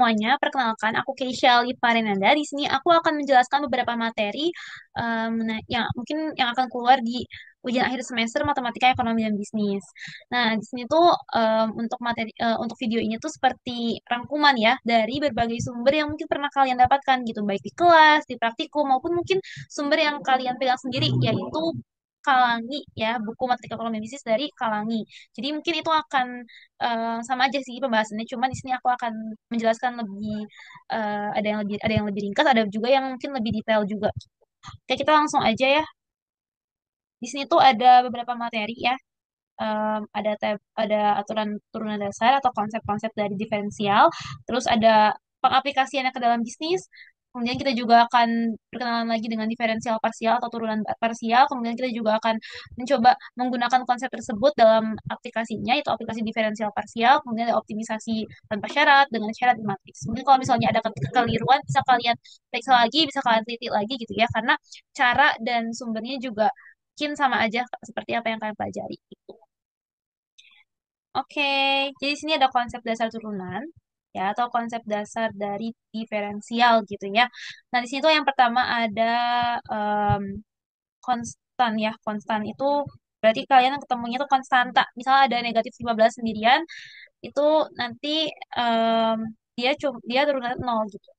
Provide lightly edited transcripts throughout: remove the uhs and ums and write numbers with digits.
semuanya, perkenalkan aku Keisha Liparinanda. Di sini aku akan menjelaskan beberapa materi yang mungkin yang akan keluar di ujian akhir semester Matematika Ekonomi dan Bisnis. Nah, di sini tuh untuk untuk video ini tuh seperti rangkuman ya dari berbagai sumber yang mungkin pernah kalian dapatkan gitu, baik di kelas, di praktikum maupun mungkin sumber yang kalian pegang sendiri yaitu Kalangi ya, buku Matematika Ekonomi dan Bisnis dari Kalangi. Jadi mungkin itu akan sama aja sih pembahasannya, cuma di sini aku akan menjelaskan lebih ada yang lebih ringkas, ada juga yang mungkin lebih detail juga. Oke, kita langsung aja ya. Di sini tuh ada beberapa materi ya. Ada aturan turunan dasar atau konsep-konsep dari diferensial, terus ada pengaplikasiannya ke dalam bisnis. Kemudian kita juga akan berkenalan lagi dengan diferensial parsial atau turunan parsial. Kemudian kita juga akan mencoba menggunakan konsep tersebut dalam aplikasinya, itu aplikasi diferensial parsial. Kemudian ada optimisasi tanpa syarat dengan syarat di matriks. Mungkin kalau misalnya ada kekeliruan, bisa kalian periksa lagi, bisa kalian teliti lagi gitu ya, karena cara dan sumbernya juga mungkin sama aja seperti apa yang kalian pelajari. Gitu. Oke, jadi sini ada konsep dasar turunan ya atau konsep dasar dari diferensial gitu ya. Nah, di sini tuh yang pertama ada em, konstan ya. Konstan itu berarti kalian ketemunya tuh konstanta. Misalnya ada negatif 15 sendirian, itu nanti em, dia turunan 0 gitu.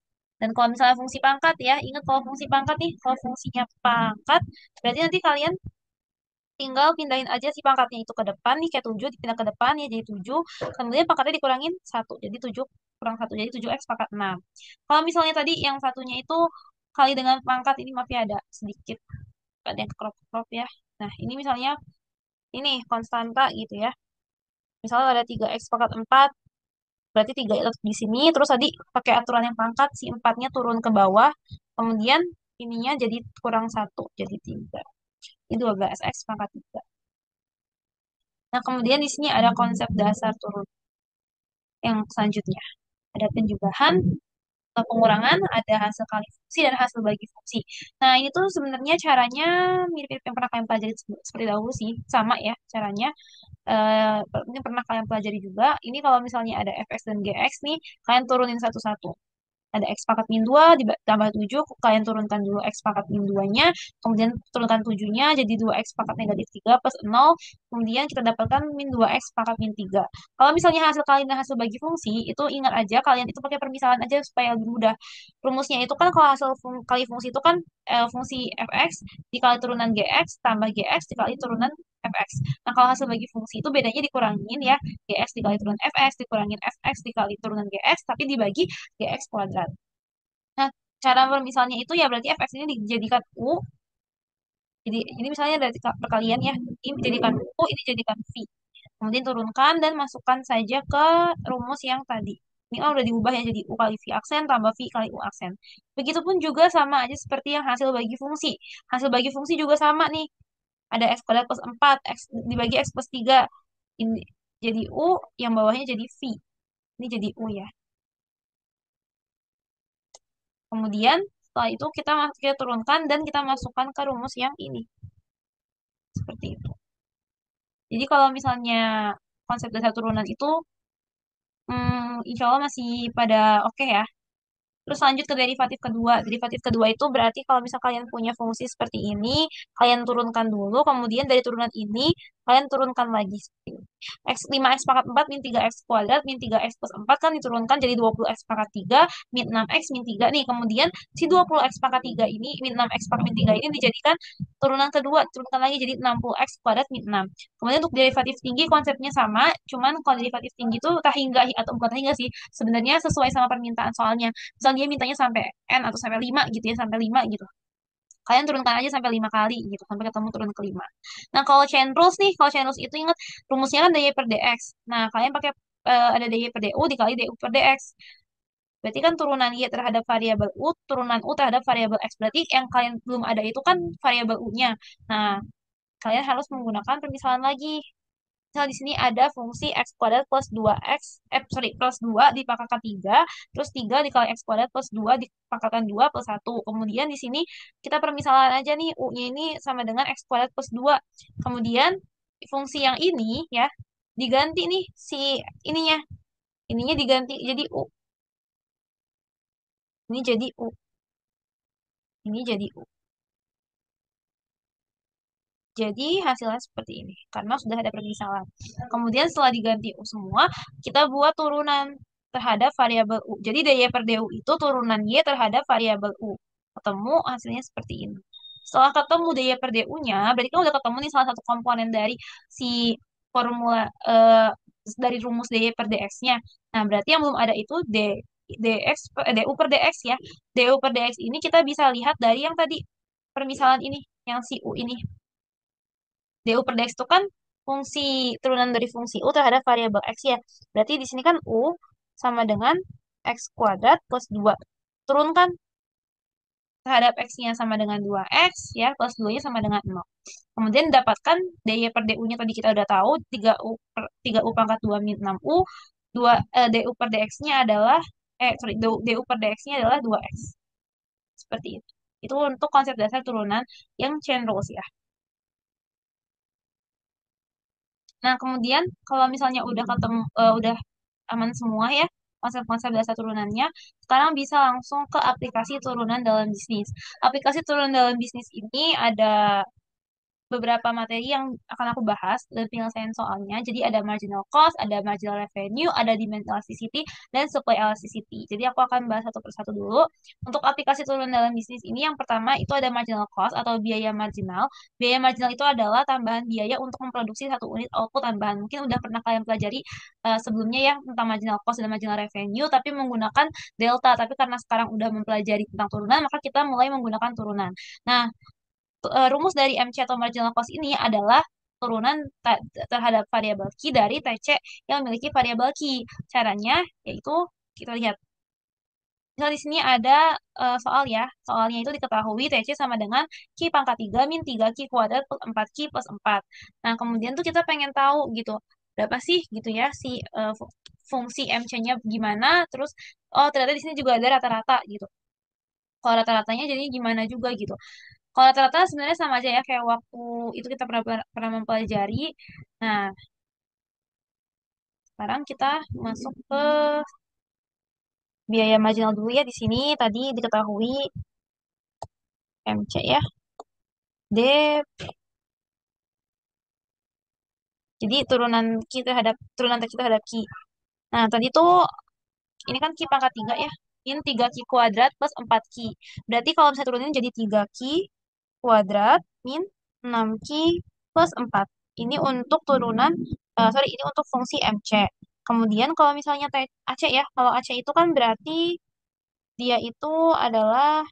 Dan kalau misalnya fungsi pangkat ya, ingat kalau fungsi pangkat nih, kalau fungsinya pangkat, berarti nanti kalian tinggal pindahin aja si pangkatnya itu ke depan nih kayak 7 dipindah ke depan ya jadi 7. Kemudian pangkatnya dikurangin 1 jadi 7 kurang 1 jadi 7x pangkat 6. Kalau misalnya tadi yang satunya itu kali dengan pangkat ini maaf ya ada sedikit ada yang crop ya. Nah, ini misalnya ini konstanta gitu ya. Misalnya ada 3x pangkat 4 berarti 3 di sini terus tadi pakai aturan yang pangkat si 4-nya turun ke bawah. Kemudian ininya jadi kurang 1 jadi 3. Ini 12x pangkat 3. Nah, kemudian di sini ada konsep dasar turun yang selanjutnya. Ada penjumlahan, pengurangan, ada hasil kali fungsi, dan hasil bagi fungsi. Nah, ini tuh sebenarnya caranya mirip-mirip yang pernah kalian pelajari seperti dahulu sih. Sama ya caranya. Mungkin pernah kalian pelajari juga. Ini kalau misalnya ada fx dan gx nih, kalian turunin satu-satu. Ada X pangkat min 2 ditambah 7, kalian turunkan dulu X pangkat min 2-nya, kemudian turunkan 7-nya jadi 2X pangkat negatif 3 plus 0, kemudian kita dapatkan min 2X pangkat min 3. Kalau misalnya hasil kali dan hasil bagi fungsi, itu ingat aja kalian itu pakai permisalan aja supaya lebih mudah. Rumusnya itu kan kalau hasil kali fungsi itu kan fungsi fx dikali turunan gx tambah gx dikali turunan fx. Nah, kalau hasil bagi fungsi itu bedanya dikurangin ya, gx dikali turunan fx dikurangin fx dikali turunan gx tapi dibagi gx kuadrat. Nah, cara misalnya itu ya berarti fx ini dijadikan u. Jadi misalnya dari perkalian ya, ini dijadikan u, ini dijadikan v. Kemudian turunkan dan masukkan saja ke rumus yang tadi. Ini udah diubah ya jadi u kali v aksen tambah v kali u aksen. Begitupun juga sama aja seperti yang hasil bagi fungsi. Hasil bagi fungsi juga sama nih. Ada x kuadrat plus 4, x dibagi x plus 3. Ini jadi u, yang bawahnya jadi v. Ini jadi u ya. Kemudian setelah itu kita turunkan dan kita masukkan ke rumus yang ini. Seperti itu. Jadi kalau misalnya konsep dasar turunan itu insya Allah masih pada oke ya. Terus lanjut ke derivatif kedua. Derivatif kedua itu berarti kalau misal kalian punya fungsi seperti ini, kalian turunkan dulu, kemudian dari turunan ini, kalian turunkan lagi. X 5x pangkat 4 min 3x kuadrat min 3x plus 4 kan diturunkan jadi 20x pangkat 3 min 6x min 3 nih. Kemudian si 20x pangkat 3 ini min 6x pangkat min 3 ini dijadikan turunan kedua, turunkan lagi jadi 60x kuadrat min 6. Kemudian untuk derivatif tinggi konsepnya sama, cuman kalau derivatif tinggi itu tak hingga atau bukan hingga sih, sebenarnya sesuai sama permintaan soalnya. Misalnya dia mintanya sampai N atau sampai 5 gitu ya, sampai 5 gitu. Kalian turunkan aja sampai 5 kali gitu, sampai ketemu turun ke 5. Nah, kalau chain rules nih, kalau chain rules itu ingat rumusnya kan dy per dx. Nah, kalian pakai ada dy per du dikali du per dx. Berarti kan turunan y terhadap variabel u, turunan u terhadap variabel x. Berarti yang kalian belum ada itu kan variabel u-nya. Nah, kalian harus menggunakan permisalan lagi. Misal di sini ada fungsi x kuadrat plus 2x, plus 2 dipangkatkan 3, terus 3 dikali x kuadrat plus 2 dipangkatkan 2 plus 1. Kemudian di sini kita permisalan aja nih, u-nya ini sama dengan x kuadrat plus 2. Kemudian fungsi yang ini ya, diganti nih si ininya. Ininya diganti jadi u. Ini jadi U. Ini jadi U. Jadi hasilnya seperti ini, karena sudah ada permisalan. Kemudian setelah diganti U semua, kita buat turunan terhadap variabel U. Jadi dy per du itu turunan Y terhadap variabel U. Ketemu hasilnya seperti ini. Setelah ketemu dy per du-nya, berarti kan udah ketemu nih salah satu komponen dari si formula dari rumus dy per dx-nya. Nah, berarti yang belum ada itu du per dx ya. Du per dx ini kita bisa lihat dari yang tadi permisalan ini, yang si U ini. Du per dx itu kan fungsi turunan dari fungsi U terhadap variabel X ya. Berarti di sini kan U sama dengan X kuadrat plus 2. Turunkan terhadap X-nya sama dengan 2X ya, plus 2-nya sama dengan 0. Kemudian dapatkan dy per du-nya tadi kita udah tahu 3U pangkat 2 min 6U. Du per dx-nya adalah du per dx-nya adalah 2X. Seperti itu. Itu untuk konsep dasar turunan yang chain rules ya. Nah, kemudian kalau misalnya udah ketemu, udah aman semua ya konsep-konsep dasar turunannya, sekarang bisa langsung ke aplikasi turunan dalam bisnis. Aplikasi turunan dalam bisnis ini ada beberapa materi yang akan aku bahas dan penyelesaian soalnya. Jadi ada marginal cost, ada marginal revenue, ada demand elasticity, dan supply elasticity. Jadi aku akan bahas satu persatu dulu. Untuk aplikasi turun dalam bisnis ini, yang pertama itu ada marginal cost atau biaya marginal. Biaya marginal itu adalah tambahan biaya untuk memproduksi satu unit output tambahan. Mungkin udah pernah kalian pelajari sebelumnya ya tentang marginal cost dan marginal revenue, tapi menggunakan delta. Tapi karena sekarang udah mempelajari tentang turunan, maka kita mulai menggunakan turunan. Nah, rumus dari MC atau marginal cost ini adalah turunan terhadap variabel Q dari TC yang memiliki variabel Q. Caranya yaitu kita lihat. Misal di sini ada soal ya. Soalnya itu diketahui TC sama dengan Q pangkat 3 min 3Q kuadrat plus 4Q plus 4. Nah, kemudian tuh kita pengen tahu gitu. Berapa sih gitu ya si fungsi MC-nya gimana. Terus, oh ternyata di sini juga ada rata-rata gitu. Kalau rata-ratanya jadi gimana juga gitu. Kalau rata-rata sebenarnya sama aja ya kayak waktu itu kita pernah mempelajari. Nah, sekarang kita masuk ke biaya marginal dulu ya di sini tadi diketahui MC ya. D jadi turunan T terhadap Ki. Nah, tadi tuh ini kan Ki pangkat 3 ya. Min 3Ki kuadrat plus 4Ki. Berarti kalau misalnya turunin jadi 3Ki kuadrat min 6Ki plus 4. Ini untuk turunan, ini untuk fungsi MC. Kemudian kalau misalnya AC ya, kalau AC itu kan berarti dia itu adalah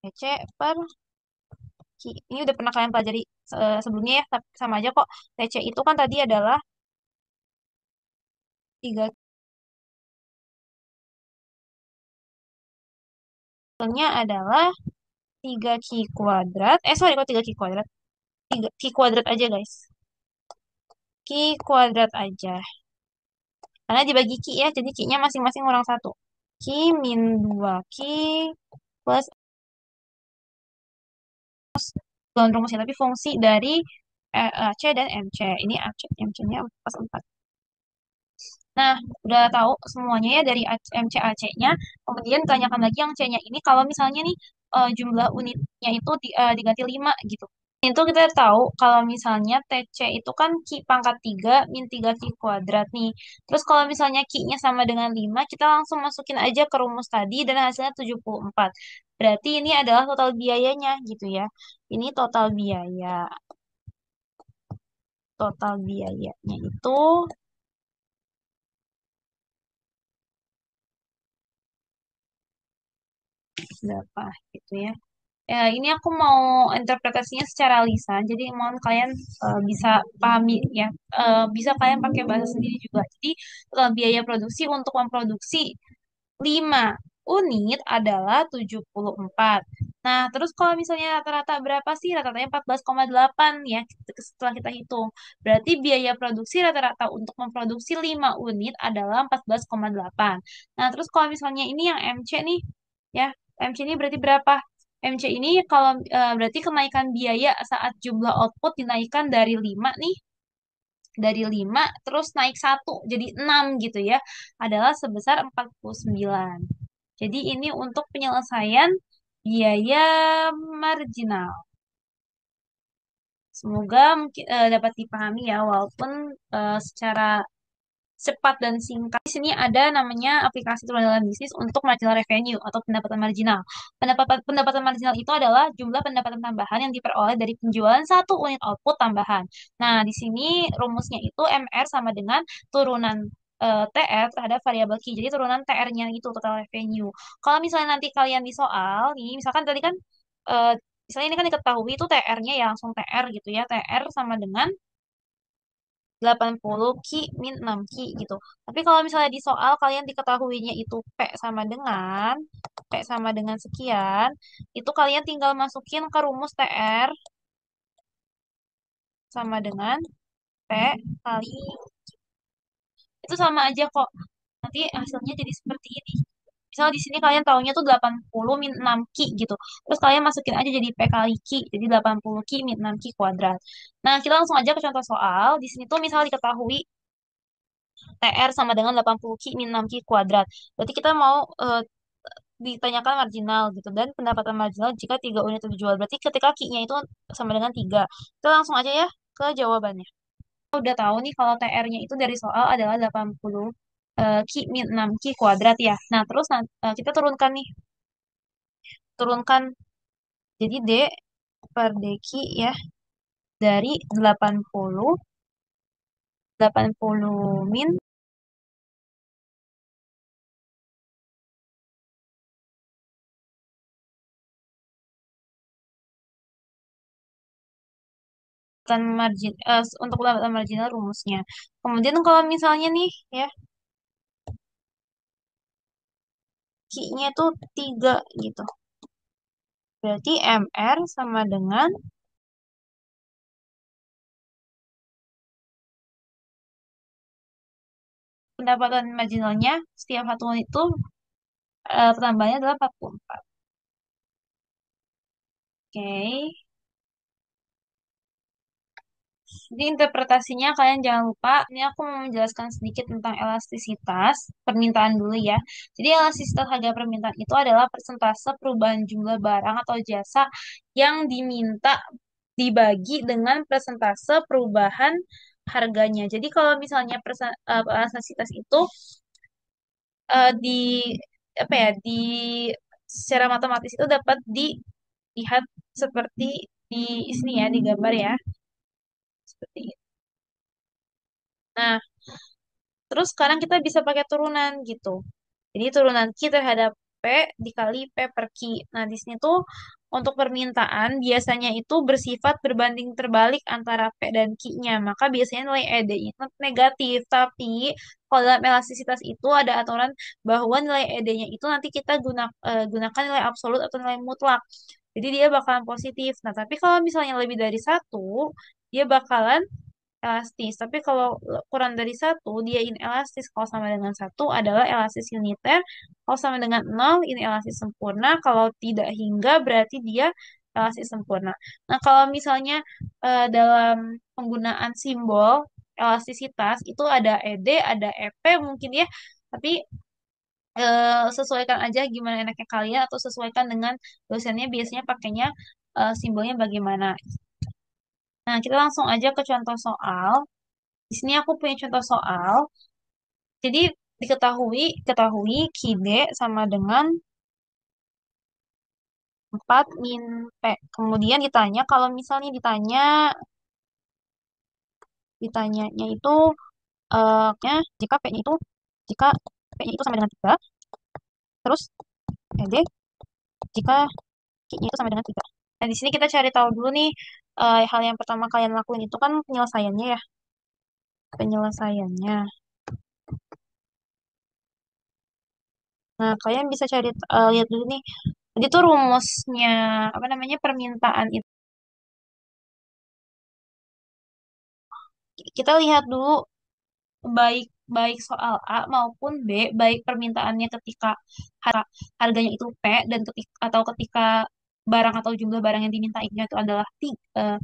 AC per Ki. Ini udah pernah kalian pelajari sebelumnya ya, tapi sama aja kok. TC itu kan tadi adalah 3 nya adalah 3Ki kuadrat. Kok 3Ki kuadrat? 3Ki kuadrat aja guys. Ki kuadrat aja. Karena dibagi Ki ya, jadi Ki-nya masing-masing orang satu. Ki min 2Ki plus bukan rumusnya, tapi fungsi dari AC dan MC. Ini AC, MC-nya plus 4. Nah, udah tahu semuanya ya dari MC AC-nya. Kemudian tanyakan lagi yang C-nya ini kalau misalnya nih jumlah unitnya itu diganti 5 gitu. Itu kita tahu kalau misalnya TC itu kan Ki pangkat 3 min 3 Ki kuadrat nih. Terus kalau misalnya Ki-nya sama dengan 5 kita langsung masukin aja ke rumus tadi dan hasilnya 74. Berarti ini adalah total biayanya gitu ya. Ini total biaya. Total biayanya itu berapa gitu ya. Ya, ini aku mau interpretasinya secara lisan, jadi mohon kalian bisa pahami ya, bisa kalian pakai bahasa sendiri juga. Jadi biaya produksi untuk memproduksi 5 unit adalah 74. Nah, terus kalau misalnya rata-rata berapa sih? Rata-ratanya 14,8 ya setelah kita hitung. Berarti biaya produksi rata-rata untuk memproduksi 5 unit adalah 14,8. Nah, terus kalau misalnya ini yang MC nih, ya, MC ini berarti berapa? MC ini kalau berarti kenaikan biaya saat jumlah output dinaikkan dari 5 nih dari 5 terus naik satu jadi 6 gitu ya, adalah sebesar 49. Jadi ini untuk penyelesaian biaya marginal. Semoga mungkin dapat dipahami ya, walaupun secara cepat dan singkat. Di sini ada namanya aplikasi turunan bisnis untuk marginal revenue atau pendapatan marginal. Pendapatan marginal itu adalah jumlah pendapatan tambahan yang diperoleh dari penjualan satu unit output tambahan. Nah, di sini rumusnya itu MR sama dengan turunan TR terhadap variabel Q. Jadi turunan TR-nya itu total revenue. Kalau misalnya nanti kalian di soal, nih misalkan tadi kan eh, misalnya ini kan diketahui itu TR-nya ya langsung TR gitu ya. TR sama dengan 80 Ki min 6 Ki gitu. Tapi kalau misalnya di soal kalian diketahuinya itu P sama dengan sekian, itu kalian tinggal masukin ke rumus TR sama dengan P kali itu sama aja kok. Nanti hasilnya jadi seperti ini. Misal di sini kalian taunya tuh 80 min 6 Ki gitu. Terus kalian masukin aja jadi P kali Ki. Jadi 80 Ki min 6 Ki kuadrat. Nah, kita langsung aja ke contoh soal. Di sini tuh misal diketahui TR sama dengan 80 Ki min 6 Ki kuadrat. Berarti kita mau ditanyakan marginal gitu. Dan pendapatan marginal jika 3 unit itu dijual. Berarti ketika Ki-nya itu sama dengan 3. Kita langsung aja ya ke jawabannya. Kita udah tahu nih kalau TR-nya itu dari soal adalah 80 Ki min 6 Ki kuadrat ya. Nah, terus kita turunkan nih. Turunkan. Jadi D per DQ ya. Dari 80 min untuk pendapatan marginal rumusnya. Kemudian kalau misalnya nih ya Q-nya tuh 3 gitu. Berarti MR sama dengan pendapatan marginalnya setiap satu unit itu penambahannya adalah 44. Oke. Jadi interpretasinya kalian jangan lupa, ini aku mau menjelaskan sedikit tentang elastisitas permintaan dulu ya. Jadi elastisitas harga permintaan itu adalah persentase perubahan jumlah barang atau jasa yang diminta dibagi dengan persentase perubahan harganya. Jadi kalau misalnya elastisitas itu di apa ya di secara matematis itu dapat dilihat seperti di sini ya di gambar ya seperti itu. Nah, terus sekarang kita bisa pakai turunan gitu. Jadi turunan Q terhadap P dikali P per Q. Nah, di sini tuh untuk permintaan biasanya itu bersifat berbanding terbalik antara P dan Q-nya. Maka biasanya nilai ED itu negatif. Tapi kalau dalam elastisitas itu ada aturan bahwa nilai ED-nya itu nanti kita gunakan nilai absolut atau nilai mutlak. Jadi dia bakalan positif. Nah, tapi kalau misalnya lebih dari satu, dia bakalan elastis. Tapi kalau kurang dari satu, dia inelastis. Kalau sama dengan satu adalah elastis uniter. Kalau sama dengan nol, ini elastis sempurna. Kalau tidak hingga, berarti dia elastis sempurna. Nah, kalau misalnya dalam penggunaan simbol elastisitas, itu ada ED, ada EP mungkin ya. Tapi sesuaikan aja gimana enaknya kalian atau sesuaikan dengan dosennya. Biasanya pakainya simbolnya bagaimana. Nah, kita langsung aja ke contoh soal. Di sini aku punya contoh soal. Jadi ketahui KID sama dengan 4 min P. Kemudian ditanya kalau misalnya ditanyanya itu jika P-nya itu jika P-nya itu sama dengan 3, terus PD jika Q-nya itu sama dengan 3. Nah, di sini kita cari tahu dulu nih hal yang pertama kalian lakuin itu kan penyelesaiannya ya. Penyelesaiannya. Nah, kalian bisa lihat dulu nih. Jadi tuh rumusnya apa namanya permintaan itu kita lihat dulu baik baik soal A maupun B, baik permintaannya ketika harganya itu P dan ketika barang atau jumlah barang yang diminta itu adalah 3,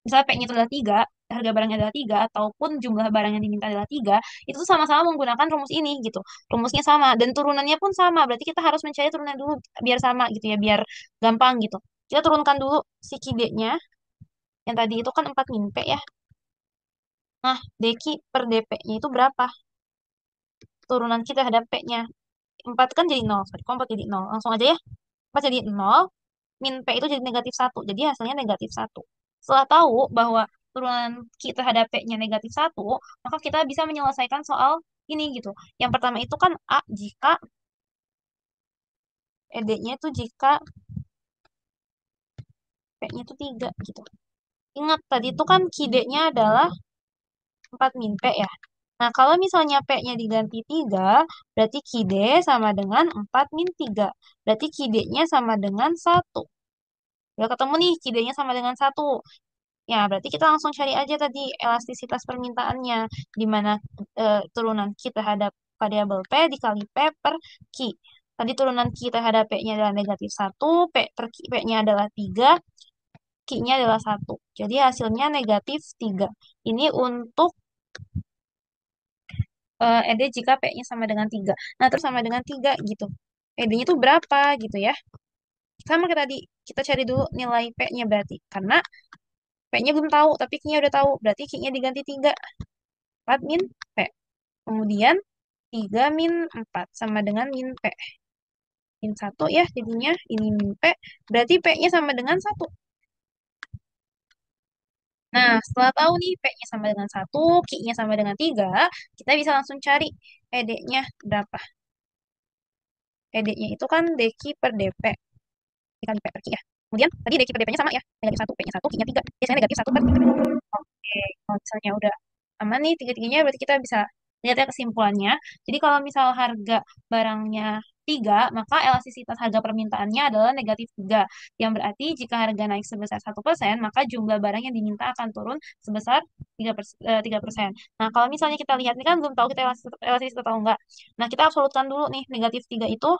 misalnya P-nya itu adalah 3, harga barangnya adalah 3, ataupun jumlah barang yang diminta adalah 3, itu tuh sama-sama menggunakan rumus ini gitu. Rumusnya sama dan turunannya pun sama. Berarti kita harus mencari turunan dulu biar sama gitu ya, biar gampang gitu. Kita turunkan dulu si Q-nya, yang tadi itu kan 4 min P ya. Nah, deki per DP-nya itu berapa? Turunan kita terhadap P-nya. 4 kan jadi 0, sorry, kok 4 jadi 0. Langsung aja ya. 4 jadi 0, min P itu jadi negatif 1. Jadi hasilnya negatif 1. Setelah tahu bahwa turunan kita terhadap P-nya negatif 1, maka kita bisa menyelesaikan soal ini gitu. Yang pertama itu kan A jika ED-nya itu jika P-nya itu 3 gitu. Ingat tadi itu kan KID-nya adalah 4 min P ya. Nah, kalau misalnya P-nya diganti 3, berarti KID sama dengan 4 min 3. Berarti KID-nya sama dengan 1. Udah ketemu nih, KID-nya sama dengan 1. Ya, berarti kita langsung cari aja tadi elastisitas permintaannya, di mana turunan Q terhadap variabel P dikali P per Q. Tadi turunan Q terhadap P-nya adalah negatif 1, P per Q, P-nya adalah 3, Q-nya adalah 1. Jadi hasilnya negatif 3. Ini untuk ED jika P-nya sama dengan 3. Nah, terus sama dengan 3 gitu. ED-nya itu berapa gitu ya. Sama kayak tadi, kita cari dulu nilai P-nya berarti. Karena P-nya belum tahu, tapi Q-nya udah tahu. Berarti Q-nya diganti 3. 4 min P. Kemudian 3 min 4 sama dengan min P. Min 1 ya jadinya, ini min P. Berarti P-nya sama dengan 1. Nah, setelah tahu nih P-nya sama dengan 1, Q-nya sama dengan 3, kita bisa langsung cari ED-nya berapa. ED-nya itu kan DQ per DP. Dikali P per Q ya. Kemudian tadi DQ per DP-nya sama ya. Negatif 1, P-nya 1, Q-nya 3. Biasanya negatif 1 per 3. Oke, kalau misalnya udah aman nih tiga-tiganya, berarti kita bisa lihat ya kesimpulannya. Jadi kalau misal harga barangnya 3, maka elastisitas harga permintaannya adalah negatif 3. Yang berarti jika harga naik sebesar 1%, maka jumlah barang yang diminta akan turun sebesar 3%. Nah, kalau misalnya kita lihat, ini kan belum tahu kita elastisitas atau enggak. Nah, kita absolutkan dulu nih, negatif 3 itu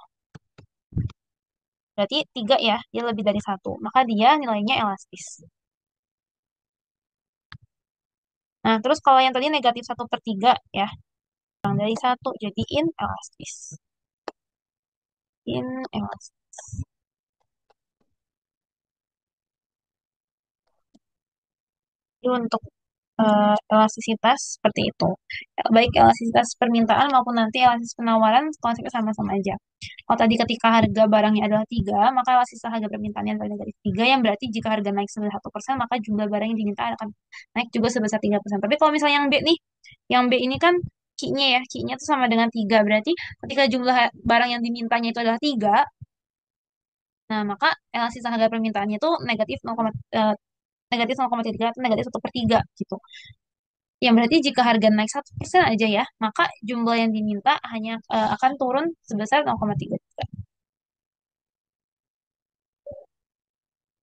berarti 3 ya, dia lebih dari 1. Maka dia nilainya elastis. Nah, terus kalau yang tadi negatif 1/3 ya, kurang dari 1 jadi inelastis. Inelastis. Jadi untuk elastisitas seperti itu. Baik elastisitas permintaan maupun nanti elastisitas penawaran konsepnya sama-sama aja. Kalau tadi ketika harga barangnya adalah 3, maka elastisitas harga permintaannya adalah negatif 3, yang berarti jika harga naik sebesar 1%, maka jumlah barang yang diminta akan naik juga sebesar 3%. Tapi kalau misalnya yang B nih, yang B ini kan Q-nya ya, Q-nya itu sama dengan 3. Berarti ketika jumlah barang yang dimintanya itu adalah 3, nah maka elastisitas harga permintaannya itu negatif 0, negatif 0,3 atau negatif 1/3 gitu. Yang berarti jika harga naik 1% aja ya, maka jumlah yang diminta hanya akan turun sebesar 0,3 juta.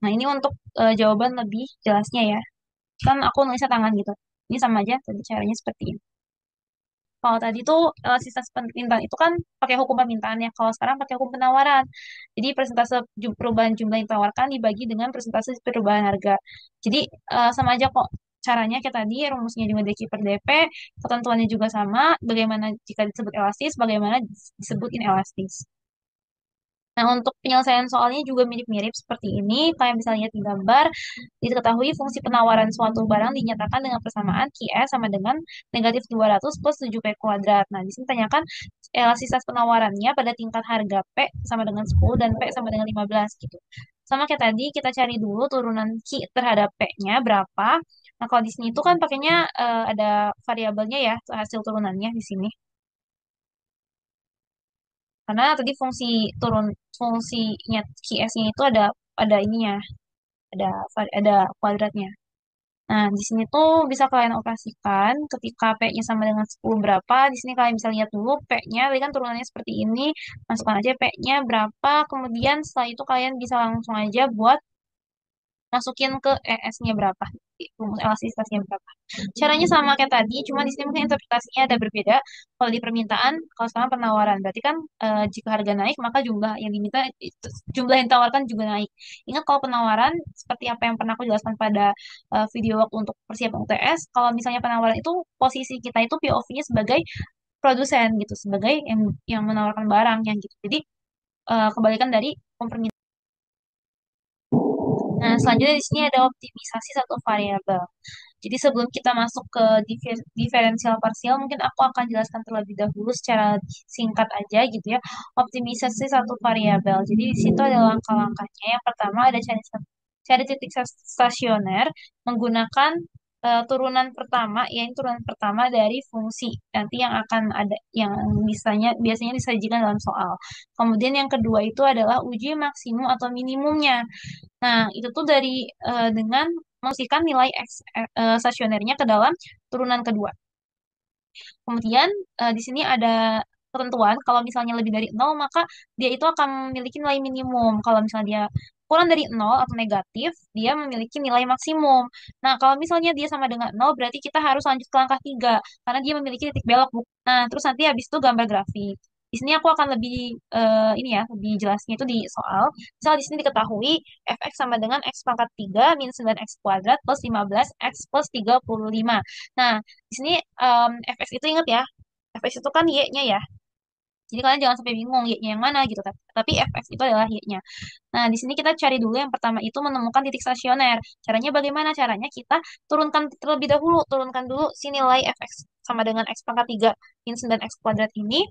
Nah, ini untuk jawaban lebih jelasnya ya. Kan aku nulisnya tangan gitu. Ini sama aja, tadi caranya seperti ini. Kalau tadi tuh sisa permintaan itu kan pakai hukum permintaan ya. Kalau sekarang pakai hukum penawaran. Jadi persentase perubahan jumlah yang ditawarkan dibagi dengan persentase perubahan harga. Jadi sama aja kok. Caranya kayak tadi, rumusnya juga DQ per DP, ketentuannya juga sama, bagaimana jika disebut elastis, bagaimana disebut inelastis. Nah, untuk penyelesaian soalnya juga mirip-mirip seperti ini. Kalian bisa lihat di gambar. Diketahui fungsi penawaran suatu barang dinyatakan dengan persamaan QS sama dengan negatif 200 plus 7P kuadrat. Nah, di sini tanyakan elastisitas penawarannya pada tingkat harga P sama dengan 10 dan P sama dengan 15 gitu. Sama kayak tadi, kita cari dulu turunan Q terhadap P-nya berapa. Nah, kalau di sini itu kan pakainya ada variabelnya ya, hasil turunannya di sini. Karena tadi fungsinya QS-nya itu ada ininya, ada kuadratnya. Nah, di sini tuh bisa kalian operasikan ketika P-nya sama dengan 10 berapa. Di sini kalian bisa lihat dulu P-nya, tadi kan turunannya seperti ini. Masukkan aja P-nya berapa, kemudian setelah itu kalian bisa langsung aja buat masukin ke ES-nya berapa. rumus elastisitasnya berapa. Caranya sama kayak tadi, cuma di sini mungkin interpretasinya ada berbeda. Kalau di permintaan, kalau sekarang penawaran, berarti kan jika harga naik maka jumlah yang diminta, jumlah yang ditawarkan juga naik. Ingat kalau penawaran seperti apa yang pernah aku jelaskan pada video waktu untuk persiapan UTS, kalau misalnya penawaran itu posisi kita itu POV-nya sebagai produsen gitu, sebagai yang menawarkan barang yang gitu. Jadi kebalikan dari permintaan. Nah, selanjutnya di sini ada optimisasi satu variabel. Jadi sebelum kita masuk ke diferensial parsial, mungkin aku akan jelaskan terlebih dahulu secara singkat aja gitu ya. Optimisasi satu variabel. Jadi di situ ada langkah-langkahnya. Yang pertama ada cari titik stasioner menggunakan turunan pertama, yaitu turunan pertama dari fungsi nanti yang akan ada, yang biasanya disajikan dalam soal. Kemudian yang kedua itu adalah uji maksimum atau minimumnya. Nah, itu tuh dengan memasukkan nilai stasionernya ke dalam turunan kedua. Kemudian di sini ada ketentuan kalau misalnya lebih dari 0 maka dia itu akan memiliki nilai minimum. Kalau misalnya dia kurang dari 0 atau negatif, dia memiliki nilai maksimum. Nah, kalau misalnya dia sama dengan 0 berarti kita harus lanjut ke langkah 3 karena dia memiliki titik belok. Nah, terus nanti habis itu gambar grafik. Di sini aku akan lebih ini ya, lebih jelasnya itu di soal. Misal di sini diketahui fx sama dengan x pangkat 3 min 9x kuadrat plus 15x plus 35. Nah, di sini fx itu ingat ya, fx itu kan y-nya ya. Jadi kalian jangan sampai bingung y-nya yang mana gitu. Tapi fx itu adalah y-nya. Nah, di sini kita cari dulu yang pertama itu menemukan titik stasioner. Caranya bagaimana? Caranya kita turunkan terlebih dahulu, turunkan dulu si nilai fx sama dengan x pangkat 3 min 9x kuadrat ini.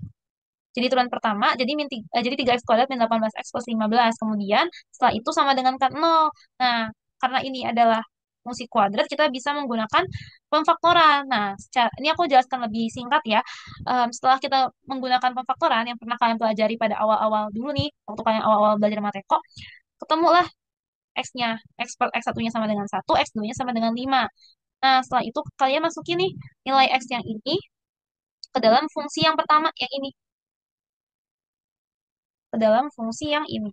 Jadi turunan pertama, jadi 3x kuadrat min 18x plus 15. Kemudian setelah itu sama dengan kan 0. Nah, karena ini adalah fungsi kuadrat, kita bisa menggunakan pemfaktoran. Nah, ini aku jelaskan lebih singkat ya. Setelah kita menggunakan pemfaktoran yang pernah kalian pelajari pada awal-awal dulu nih, waktu kalian awal-awal belajar mateko, ketemulah x-nya. X satunya sama dengan 1, x 2-nya sama dengan 5. Nah, setelah itu kalian masukin nih nilai x yang ini ke dalam fungsi yang pertama, yang ini. Ke dalam fungsi yang ini.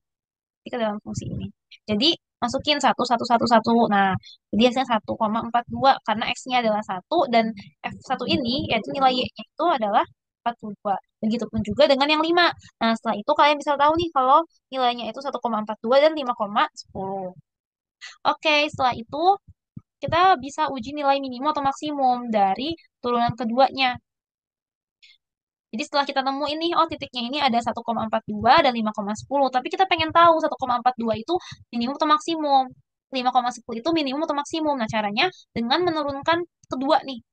Ke dalam fungsi ini. Jadi masukin 1, 1, 1, 1. Nah, jadi hasilnya 1,42 karena X-nya adalah 1 dan F1 ini yaitu nilai Y-nya itu adalah 42. Begitupun juga dengan yang 5. Nah, setelah itu kalian bisa tahu nih kalau nilainya itu 1,42 dan 5,10. Oke, setelah itu kita bisa uji nilai minimum atau maksimum dari turunan keduanya. Jadi setelah kita nemuin nih, oh titiknya ini ada 1,42 dan 5,10. Tapi kita pengen tahu 1,42 itu minimum atau maksimum. 5,10 itu minimum atau maksimum. Nah caranya dengan menurunkan kedua nih.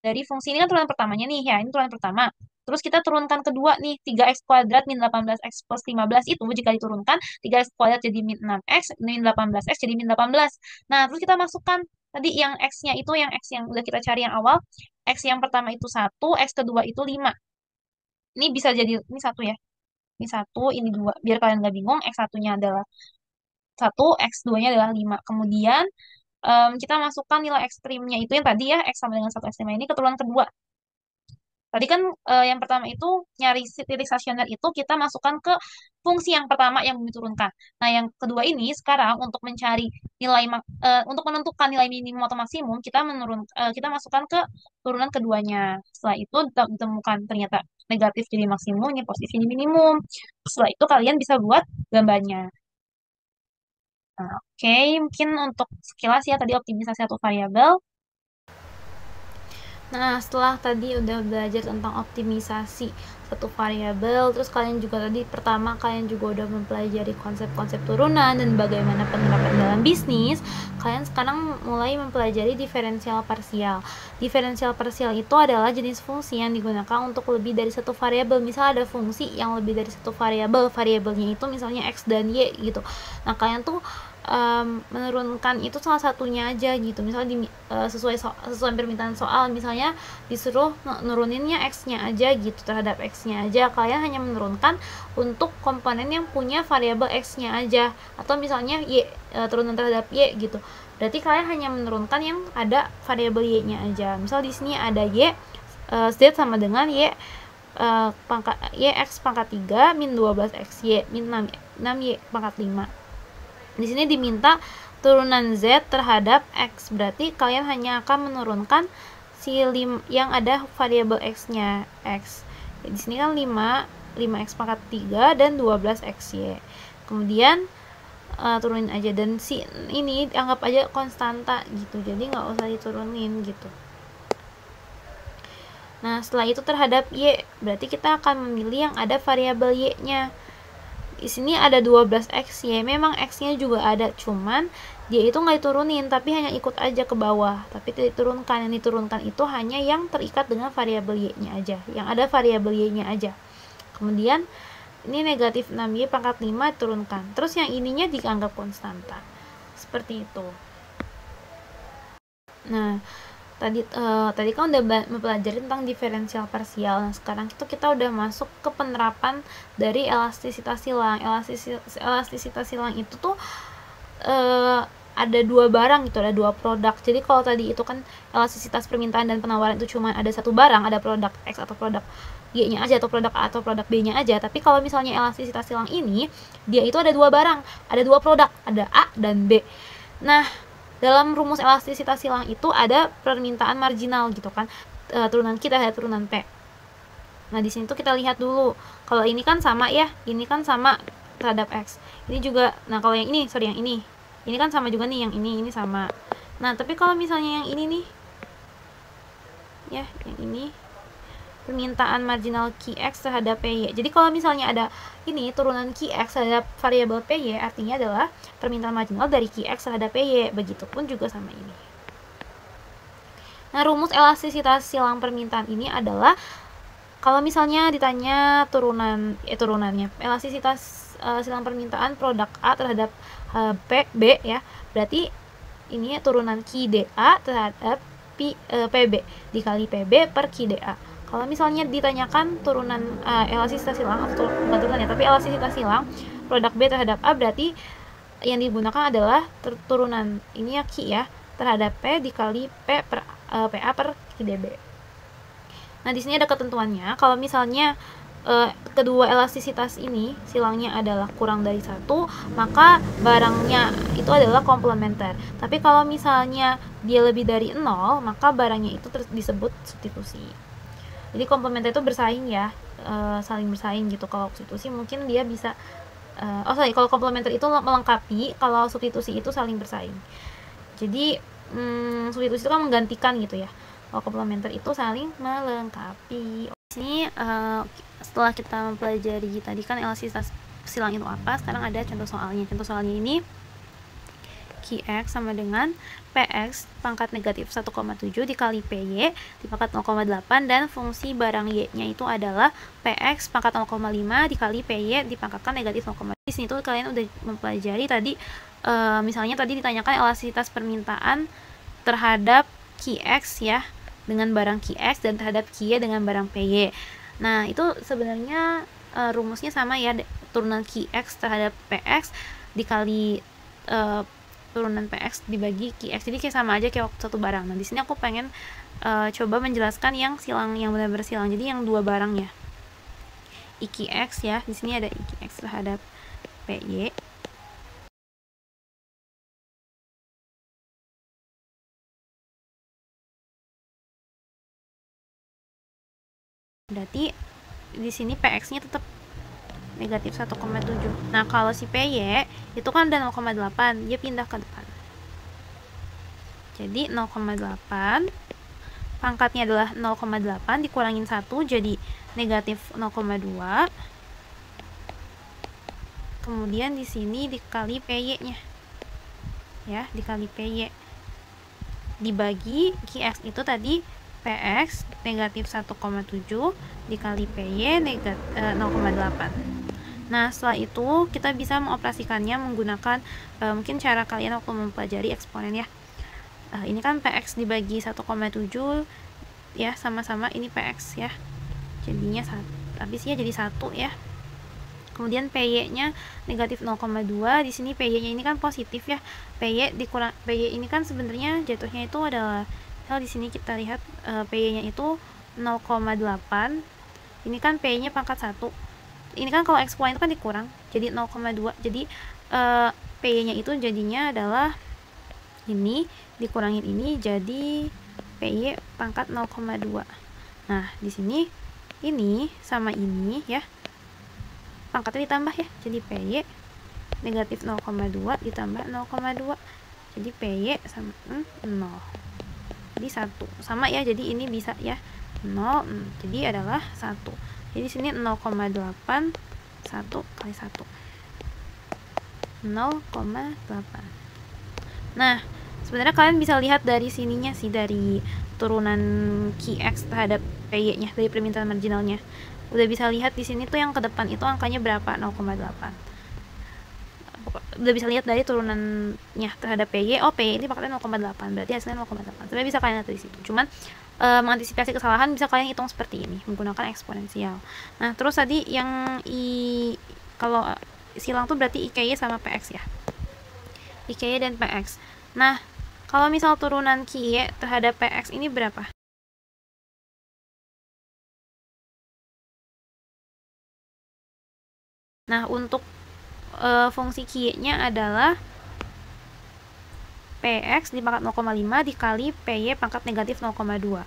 Dari fungsi ini kan turunan pertamanya nih, ya ini turunan pertama. Terus kita turunkan kedua nih, 3x kuadrat min 18x plus 15 itu jika diturunkan, 3x kuadrat jadi min 6x, min 18x jadi min 18. Nah, terus kita masukkan tadi yang x-nya itu, yang x yang udah kita cari yang awal, x yang pertama itu 1, x kedua itu 5. Ini bisa jadi, ini 1 ya. Ini 1, ini 2. Biar kalian nggak bingung, x satunya adalah 1, x 2-nya adalah 5. Kemudian kita masukkan nilai ekstrimnya itu yang tadi ya, x sama dengan 1 x 5 ini ke turunan kedua. Tadi kan yang pertama itu nyari titik stasioner itu kita masukkan ke fungsi yang pertama yang diturunkan. Nah, yang kedua ini sekarang untuk mencari untuk menentukan nilai minimum atau maksimum kita masukkan ke turunan keduanya. Setelah itu ditemukan ternyata negatif jadi maksimum, ini positif jadi minimum. Setelah itu kalian bisa buat gambarnya. Nah, oke, mungkin untuk sekilas ya tadi optimisasi satu variabel. Nah, setelah tadi udah belajar tentang optimisasi satu variabel, terus kalian juga tadi pertama kalian juga udah mempelajari konsep-konsep turunan dan bagaimana penerapan dalam bisnis, kalian sekarang mulai mempelajari diferensial parsial. Diferensial parsial itu adalah jenis fungsi yang digunakan untuk lebih dari satu variabel. Misal ada fungsi yang lebih dari satu variabel, variabelnya itu misalnya x dan y gitu. Nah, kalian tuh menurunkan itu salah satunya aja gitu. Misalnya sesuai permintaan soal, misalnya disuruh nuruninnya x-nya aja gitu, terhadap x-nya aja. Kalian hanya menurunkan untuk komponen yang punya variabel x-nya aja, atau misalnya y turunan terhadap y gitu. Berarti kalian hanya menurunkan yang ada variabel y-nya aja. Misal di sini ada y z sama dengan y x pangkat 3 min 12xy min 6y pangkat 5. Di sini diminta turunan Z terhadap X. Berarti kalian hanya akan menurunkan yang ada variabel X-nya X. Di sini kan 5X pangkat 3 dan 12XY. Kemudian turunin aja, dan ini anggap aja konstanta gitu, jadi nggak usah diturunin gitu. Nah, setelah itu terhadap Y, berarti kita akan memilih yang ada variabel Y-nya. Di sini ada 12X, Y memang X-nya juga ada, cuman dia itu nggak diturunin, tapi hanya ikut aja ke bawah, tapi tidak diturunkan. Yang diturunkan itu hanya yang terikat dengan variabel Y-nya aja, yang ada variabel Y-nya aja. Kemudian ini negatif 6Y pangkat 5 diturunkan, terus yang ininya dianggap konstanta, seperti itu. Nah, tadi kan udah mempelajari tentang diferensial parsial. Nah, sekarang kita udah masuk ke penerapan dari elastisitas silang. Elastisitas silang itu tuh ada dua barang gitu, ada dua produk. Jadi kalau tadi itu kan elastisitas permintaan dan penawaran itu cuma ada satu barang, ada produk X atau produk Y-nya aja, atau produk A atau produk B-nya aja. Tapi kalau misalnya elastisitas silang ini, dia itu ada dua barang, ada dua produk, ada A dan B. Nah, dalam rumus elastisitas silang itu ada permintaan marginal gitu kan, turunan Q terhadap turunan P. Nah, di sini tuh kita lihat dulu, kalau ini kan sama ya, ini kan sama terhadap X, ini juga. Nah, kalau yang ini, yang ini kan sama juga nih, yang ini sama. Nah, tapi kalau misalnya yang ini nih ya, yang ini permintaan marginal QX terhadap PY. Jadi kalau misalnya ada ini turunan QX terhadap variabel PY, artinya adalah permintaan marginal dari QX terhadap PY. Begitupun juga sama ini. Nah, rumus elastisitas silang permintaan ini adalah kalau misalnya ditanya turunannya elastisitas silang permintaan produk A terhadap B ya, berarti ini turunan QDA terhadap PB dikali PB per QDA. Kalau misalnya ditanyakan turunan elastisitas silang, atau bukan turunan ya, tapi elastisitas silang produk B terhadap A, berarti yang digunakan adalah turunan ini ya Q ya terhadap P dikali P per PA per QDB. Nah, di sini ada ketentuannya. Kalau misalnya kedua elastisitas ini silangnya adalah kurang dari 1, maka barangnya itu adalah komplementer. Tapi kalau misalnya dia lebih dari 0, maka barangnya itu disebut substitusi. Jadi komplementer itu bersaing ya, saling bersaing gitu. Kalau substitusi mungkin dia bisa kalau komplementer itu melengkapi, kalau substitusi itu saling bersaing. Jadi substitusi itu kan menggantikan gitu ya. Kalau komplementer itu saling melengkapi. Di sini setelah kita mempelajari tadi kan elastisitas silang itu apa, sekarang ada contoh soalnya. Contoh soalnya ini QX sama dengan PX pangkat negatif 1,7 dikali PY dipangkat 0,8, dan fungsi barang Y-nya itu adalah PX pangkat 0,5 dikali PY dipangkatkan negatif 0,5. Di sini tuh kalian udah mempelajari tadi, misalnya tadi ditanyakan elastisitas permintaan terhadap QX ya dengan barang QX dan terhadap QY dengan barang PY. Nah, itu sebenarnya rumusnya sama ya, turunan QX terhadap PX dikali turunan PX dibagi QX. Jadi kayak sama aja kayak satu barang. Nah, di sini aku pengen coba menjelaskan yang silang yang benar-benar silang. Jadi yang dua barang ya. IQX ya. Di sini ada IQX terhadap PY. Berarti di sini PX-nya tetap negatif 1,7. Nah, kalau si PY itu kan ada 0,8, dia pindah ke depan. Jadi 0,8 pangkatnya adalah 0,8 dikurangin 1 jadi negatif 0,2. Kemudian di sini dikali PY-nya. Ya, dikali PY. Dibagi QX itu tadi PX negatif 1,7 dikali PY negatif 0,8. Nah, setelah itu kita bisa mengoperasikannya menggunakan mungkin cara kalian waktu mempelajari eksponen ya. Ini kan PX dibagi 1,7 ya, sama-sama ini PX ya. Jadinya habisnya jadi 1 ya. Kemudian PY-nya negatif 0,2. Di sini PY-nya ini kan positif ya. PY ini kan sebenarnya jatuhnya itu adalah di sini kita lihat PY-nya itu 0,8. Ini kan PY-nya pangkat 1. Ini kan kalau eksponen itu kan dikurang jadi 0,2. Jadi PY-nya itu jadinya adalah Ini dikurangin ini jadi PY pangkat 0,2. Nah, di sini ini sama ini ya. Pangkatnya ditambah ya. Jadi PY negatif 0,2 ditambah 0,2. Jadi PY sama 0. Jadi 1. Sama ya, jadi ini bisa ya. 0, jadi adalah 1. Jadi sini 0,8 1 kali 1. 0,8. Nah, sebenarnya kalian bisa lihat dari sininya sih, dari turunan Qx terhadap PY-nya, dari permintaan marginalnya. Udah bisa lihat di sini tuh yang ke depan itu angkanya berapa? 0,8. Udah bisa lihat dari turunannya terhadap PY. Oh, PY ini pangkatnya 0,8, berarti hasilnya 0,8. Sebenarnya bisa kalian lihat dari situ. Cuman mengantisipasi kesalahan bisa kalian hitung seperti ini menggunakan eksponensial. Nah, terus tadi yang kalau silang tuh berarti IKY sama PX ya. IKY dan PX. Nah, kalau misal turunan QY terhadap PX ini berapa? Nah, untuk fungsi QY-nya adalah PX di pangkat 0,5 dikali PY pangkat negatif 0,2.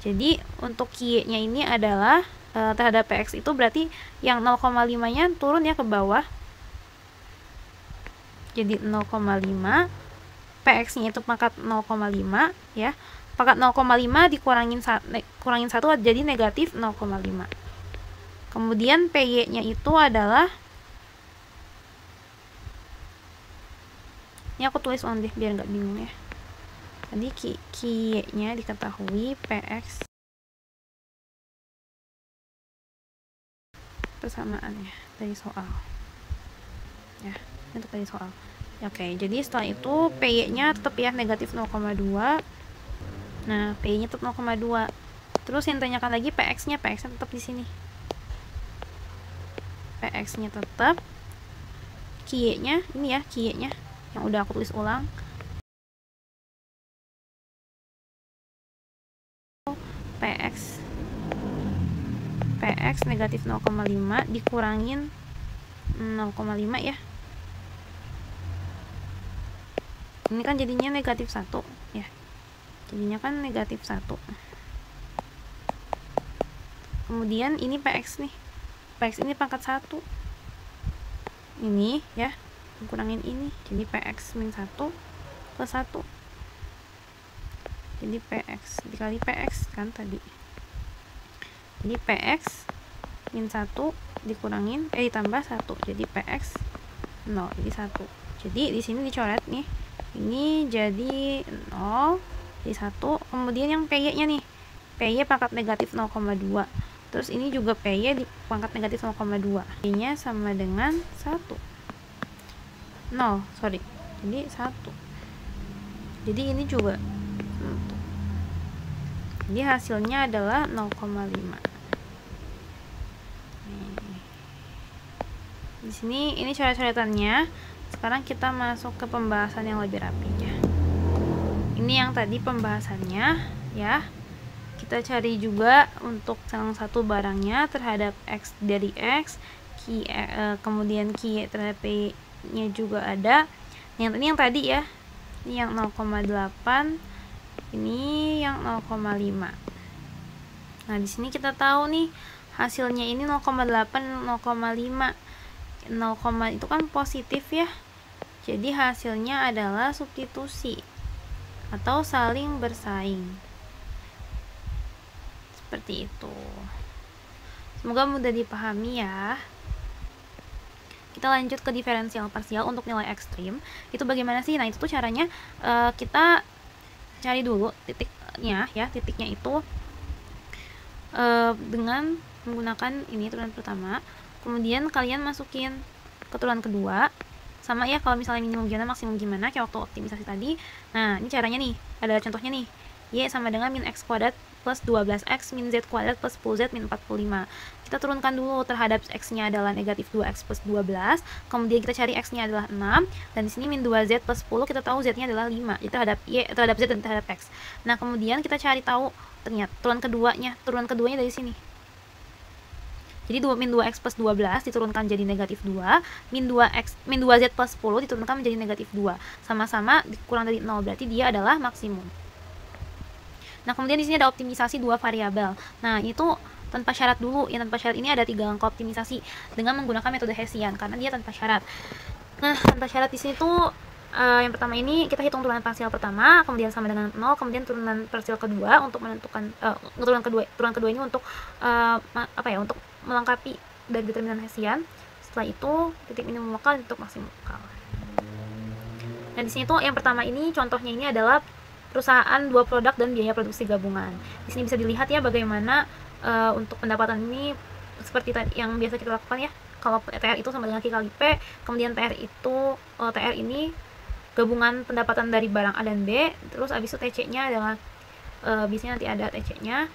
Jadi, untuk QY-nya ini adalah terhadap PX itu berarti yang 0,5-nya turun ya ke bawah. Jadi 0,5, PX-nya itu pangkat 0,5 ya. Pangkat 0,5 dikurangin 1 jadi negatif 0,5. Kemudian PY-nya itu adalah, ini aku tulis ulang deh biar nggak bingung ya. Tadi QY-nya diketahui, PX persamaannya dari soal. Ya, untuk dari soal. Oke, jadi setelah itu PY-nya tetap ya negatif 0,2. Nah, PY-nya tetap 0,2. Terus yang ditanyakan lagi PX-nya, PX-nya tetap di sini. PX-nya tetap. QY-nya, ini ya QY-nya yang udah aku tulis ulang. PX negatif 0,5 dikurangin 0,5 ya. Ini kan jadinya negatif 1 ya. Jadinya kan negatif 1. Kemudian ini PX nih. PX ini pangkat 1. Ini ya, kurangin ini. Jadi PX min 1 plus 1. Jadi PX dikali PX kan tadi. Jadi PX min 1 dikurangin ditambah 1. Jadi PX 0, jadi 1. Jadi di sini dicoret nih. Ini jadi 0, jadi 1. Kemudian yang PY-nya nih. PY pangkat negatif 0,2. Terus ini juga PY di pangkat negatif 0,2. PY-nya sama dengan 1. 0, sorry. Jadi 1. Jadi ini juga 1. Jadi hasilnya adalah 0,5. Di sini ini coret-coretannya. Sekarang kita masuk ke pembahasan yang lebih rapinya. Ini yang tadi pembahasannya ya. Kita cari juga untuk salah satu barangnya terhadap X dari X, kemudian Q terhadap P-nya juga ada. Yang ini yang tadi ya. Ini yang 0,8, ini yang 0,5. Nah, di sini kita tahu nih hasilnya ini 0,8, 0,5. 0, itu kan positif ya. Jadi hasilnya adalah substitusi atau saling bersaing. Seperti itu. Semoga mudah dipahami ya. Kita lanjut ke diferensial parsial untuk nilai ekstrim. Itu bagaimana sih? Nah, itu tuh caranya kita cari dulu titiknya ya. Titiknya itu dengan menggunakan ini turunan pertama. Kemudian kalian masukin ke turunan kedua. Sama ya, kalau misalnya minimum gimana, maksimum gimana, kayak waktu optimisasi tadi. Nah, ini caranya nih, ada contohnya nih. Y sama dengan min x kuadrat plus 12x min z kuadrat plus 10z min 45. Kita turunkan dulu terhadap x-nya adalah negatif 2x plus 12. Kemudian kita cari x-nya adalah 6. Dan di sini min 2z plus 10, kita tahu z-nya adalah 5. Jadi terhadap z dan terhadap x. Nah, kemudian kita cari tahu ternyata turunan keduanya dari sini. Jadi min 2x plus 12 diturunkan jadi negatif 2, min 2z plus 10 diturunkan menjadi negatif 2. Sama-sama dikurang dari 0, berarti dia adalah maksimum. Nah, kemudian di sini ada optimisasi dua variabel. Nah, itu tanpa syarat dulu. Yang tanpa syarat ini ada 3 angka optimisasi dengan menggunakan metode Hessian karena dia tanpa syarat. Nah, tanpa syarat di sini tuh yang pertama ini kita hitung turunan parsial pertama, kemudian sama dengan 0, kemudian turunan parsial kedua untuk menentukan turunan kedua ini untuk untuk melengkapi dari determinan Hessian. Setelah itu titik minimum lokal untuk maksimum lokal. Nah, di sini tuh yang pertama ini contohnya ini adalah perusahaan dua produk dan biaya produksi gabungan. Di sini bisa dilihat ya bagaimana untuk pendapatan ini seperti yang biasa kita lakukan ya. Kalau TR itu sama dengan Q kali P, kemudian TR ini gabungan pendapatan dari barang A dan B, terus abis itu TC-nya adalah biasanya nanti ada TC-nya.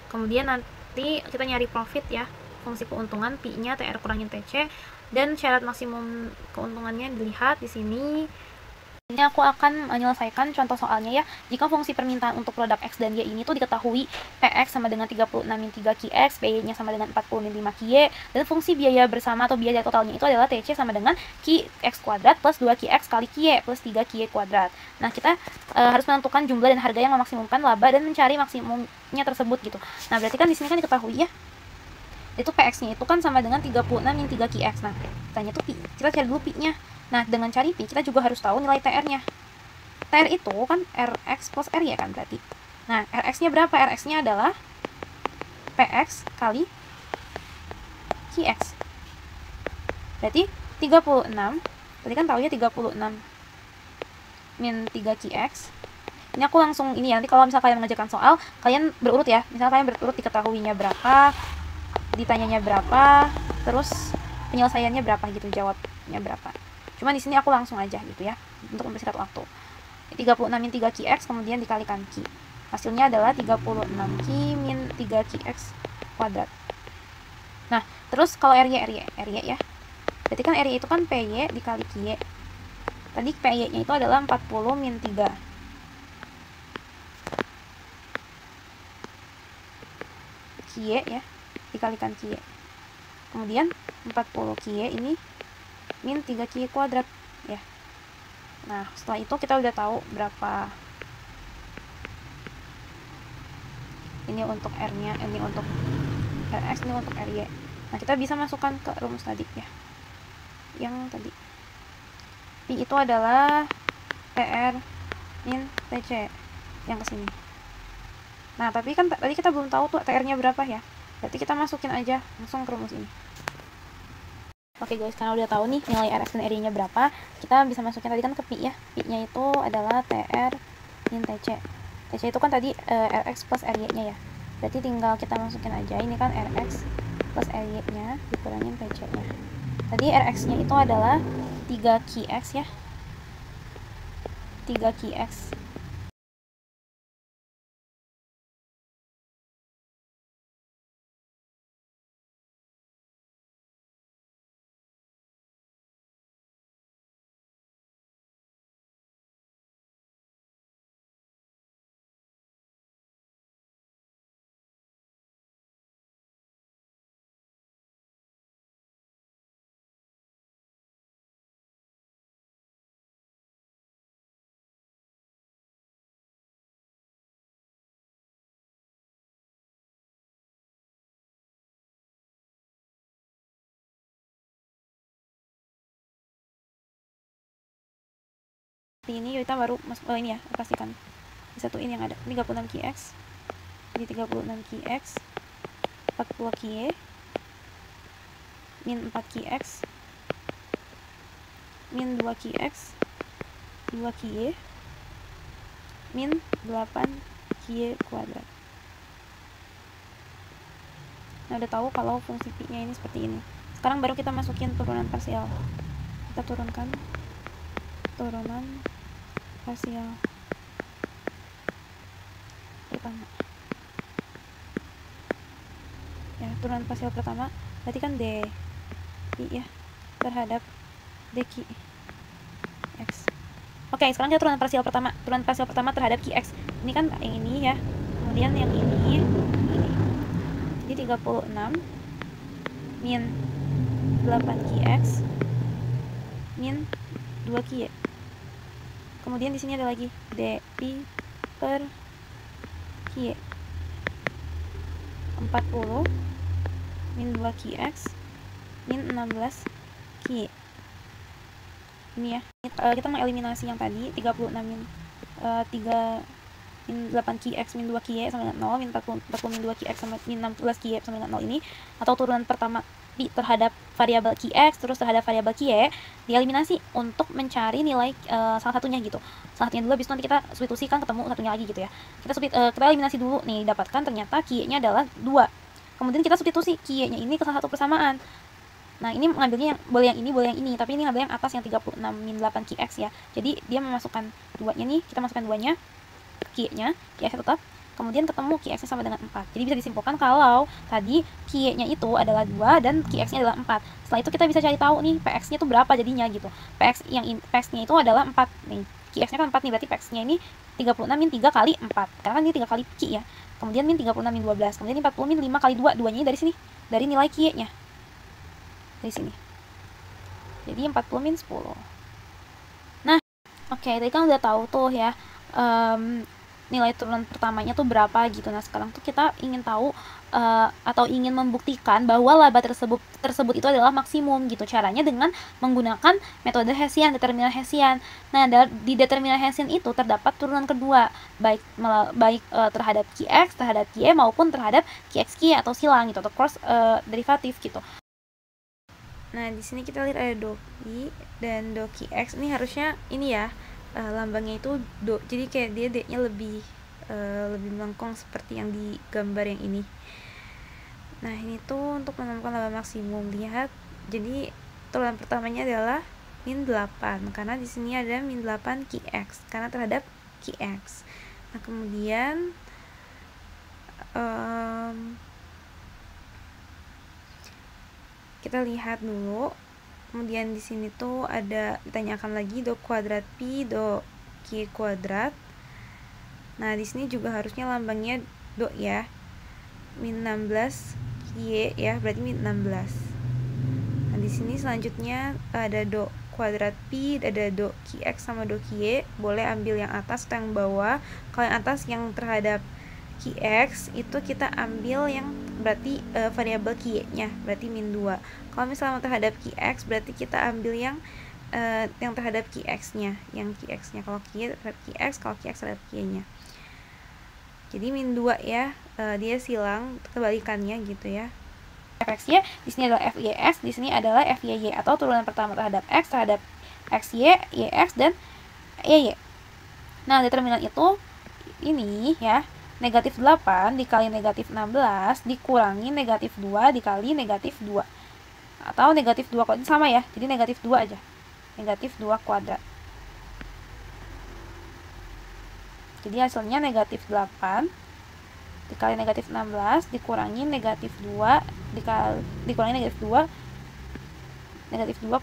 Kemudian nanti kita nyari profit ya, fungsi keuntungan Pi-nya TR kurangin TC, dan syarat maksimum keuntungannya dilihat di sini. Ini aku akan menyelesaikan contoh soalnya ya. Jika fungsi permintaan untuk produk X dan Y ini tuh diketahui PX sama dengan 36 min 3 QX, PY-nya sama dengan 40 min 5 QY, dan fungsi biaya bersama atau biaya totalnya itu adalah TC sama dengan QX kuadrat plus 2 QX kali QY plus 3 QY kuadrat. Nah, kita harus menentukan jumlah dan harga yang memaksimumkan laba dan mencari maksimumnya tersebut gitu. Nah, berarti kan di sini kan diketahui ya. Itu PX-nya itu kan sama dengan 36 min 3 QX. Nah, tanya tuh Pi. Kita cari dulu Pi-nya. Nah, dengan cari Pi, kita juga harus tahu nilai TR-nya. TR itu kan RX plus RY kan berarti. Nah, RX-nya berapa? RX-nya adalah PX kali QX. Berarti 36. Berarti kan tahu ya 36 min 3 QX. Ini aku langsung ini ya. Nanti kalau misalnya kalian mengerjakan soal, kalian berurut ya. Misalnya kalian berurut diketahuinya berapa, ditanyanya berapa, terus penyelesaiannya berapa gitu, jawabnya berapa. Cuma di sini aku langsung aja gitu ya untuk mempersingkat waktu. 36 min 3 QX kemudian dikalikan Q. Hasilnya adalah 36 Q min 3 QX kuadrat. Nah, terus kalau RY ya. Berarti kan RY itu kan PY dikali QY. Tadi PY-nya itu adalah 40 min 3. QY ya, dikalikan QY. Kemudian 40 QY ini min 3 QY kuadrat ya. Nah, setelah itu kita udah tahu berapa ini untuk R-nya, ini untuk RX, ini untuk RY. Nah, kita bisa masukkan ke rumus tadi ya. Yang tadi. Pi itu adalah PR min TC yang kesini. Nah, tapi kan tadi kita belum tahu tuh TR-nya berapa ya. Berarti kita masukin aja langsung ke rumus ini. Oke guys, karena udah tahu nih nilai RX dan RY-nya berapa, kita bisa masukin tadi kan ke Pi ya. Pi-nya itu adalah TR min TC. TC itu kan tadi RX plus RY-nya ya. Berarti tinggal kita masukin aja, ini kan RX plus RY-nya dikurangin TC-nya. Tadi RX-nya itu adalah 3 QX ya. 3 QX. Ini kita baru ini ya, pastikan disatuin yang ada. Ini 36 QX. Jadi 36 QX 40 QY min 4 QX min 2 QX 2 QY min 8 QY kuadrat. Nah, udah tahu kalau fungsi Pi-nya ini seperti ini. Sekarang baru kita masukin turunan parsial. Kita turunkan turunan parsial pertama ya. Turunan parsial pertama berarti kan D Pi ya terhadap DQ X. Oke, sekarang kita turunan parsial pertama terhadap QX. Ini kan yang ini ya, kemudian yang ini. Jadi 36 min 8qx min 2q. Kemudian di sini ada lagi d pi per q 40 min 2qx min 16q. Ini ya, kita mengeliminasi yang tadi 36 min 3 min 8qx min 2q sama dengan 0, min 40 min 2qx sama min 16q sama dengan 0 ini, atau turunan pertama terhadap variabel qx terus terhadap variabel q dieliminasi untuk mencari nilai salah satunya gitu. Salah satunya dulu, habis itu nanti kita substitusikan ketemu satunya lagi gitu ya. Kita eliminasi dulu nih, dapatkan ternyata q-nya adalah 2. Kemudian kita substitusi q-nya ini ke salah satu persamaan. Nah, ini mengambilnya yang boleh yang ini, boleh yang ini, tapi ini ngambil yang atas yang 36 min 8qx ya. Jadi dia memasukkan 2-nya nih, kita masukkan 2-nya, q-nya tetap, kemudian ketemu qx-nya sama dengan 4. Jadi bisa disimpulkan kalau tadi q-nya itu adalah 2 dan qx-nya adalah 4. Setelah itu kita bisa cari tahu nih px-nya itu berapa jadinya gitu. Px-nya itu adalah 4 nih. Qx-nya kan 4 nih, berarti px-nya ini 36 min 3 kali 4. Karena kan ini 3 kali q ya. Kemudian min 36 min 12. Kemudian 40 min 5 kali 2. 2-nya dari sini, dari nilai q-nya. Dari sini. Jadi 40 min 10. Nah, oke, tadi kan udah tahu tuh ya nilai turunan pertamanya tuh berapa gitu. Nah, sekarang tuh kita ingin tahu atau ingin membuktikan bahwa laba tersebut itu adalah maksimum gitu. Caranya dengan menggunakan metode Hessian, determinan Hessian. Nah, di determinan Hessian itu terdapat turunan kedua, baik terhadap qx, terhadap q maupun terhadap qxq atau silang gitu, atau cross derivatif gitu. Nah, di sini kita lihat ada do q dan do qx. Ini harusnya ini ya, lambangnya itu do. Jadi kayak dia d-nya lebih melengkung seperti yang di gambar yang ini. Nah, ini tuh untuk menemukan laba maksimum. Lihat. Jadi turunan pertamanya adalah min 8 karena di sini ada min 8 qx karena terhadap qx. Nah, kemudian kita lihat dulu. Kemudian di sini tuh ada ditanyakan lagi do kuadrat pi do q kuadrat. Nah, di sini juga harusnya lambangnya do ya. Min 16 q ya, berarti min 16. Nah, di sini selanjutnya ada do kuadrat pi, ada do qx sama do q. Boleh ambil yang atas atau yang bawah. Kalau yang atas yang terhadap qx itu kita ambil yang berarti variabel q-nya, berarti min 2. Kalau misalnya terhadap qx berarti kita ambil yang terhadap qx-nya, kalau q terhadap qx, kalau qx terhadap q-nya. Jadi min 2 ya, dia silang kebalikannya gitu ya. fx-nya di sini adalah fyx, di sini adalah fyy atau turunan pertama terhadap x, terhadap xy, yx dan ey. Nah, determinan itu ini ya, negatif 8 dikali negatif 16 dikurangi negatif 2 dikali negatif 2. Atau negatif 2 kuadrat, sama ya, jadi negatif 2 aja. Negatif 2 kuadrat. Jadi hasilnya negatif 8 dikali negatif 16 dikurangi negatif 2 dikurangi negatif 2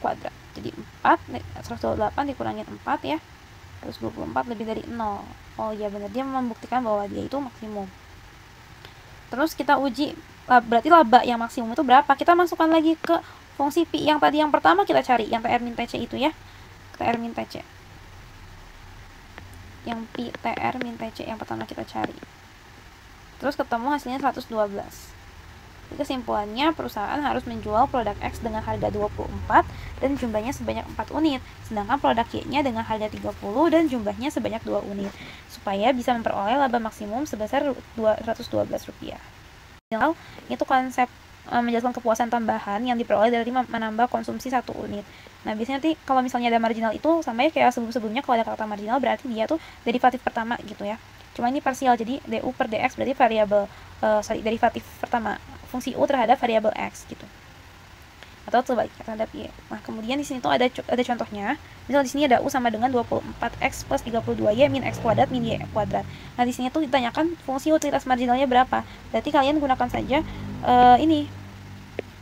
kuadrat. Jadi 128 dikurangi 4 ya. 124 lebih dari 0. Oh iya benar, dia membuktikan bahwa dia itu maksimum. Terus kita uji, berarti laba yang maksimum itu berapa? Kita masukkan lagi ke fungsi pi yang tadi yang pertama kita cari, yang tr min tc itu ya. Tr min tc. Yang pi tr min tc yang pertama kita cari. Terus ketemu hasilnya 112. Jadi kesimpulannya, perusahaan harus menjual produk X dengan harga 24 dan jumlahnya sebanyak 4 unit, sedangkan produk Y-nya dengan harga 30 dan jumlahnya sebanyak 2 unit, supaya bisa memperoleh laba maksimum sebesar Rp212. Itu konsep menjelaskan kepuasan tambahan yang diperoleh dari menambah konsumsi 1 unit. Nah, biasanya nanti kalau misalnya ada marginal itu sama ya kayak sebelum-sebelumnya, kalau ada kata marginal berarti dia tuh derivatif pertama gitu ya. Cuma ini parsial, jadi du per dx berarti variabel derivatif pertama fungsi u terhadap variabel x gitu. Atau sebaliknya terhadap y. Nah, kemudian di sini tuh ada contohnya. Misal di sini ada u sama dengan 24x plus 32y min x kuadrat min y kuadrat. Nah, di sini tuh ditanyakan fungsi utilitas marginalnya berapa. Berarti kalian gunakan saja ini.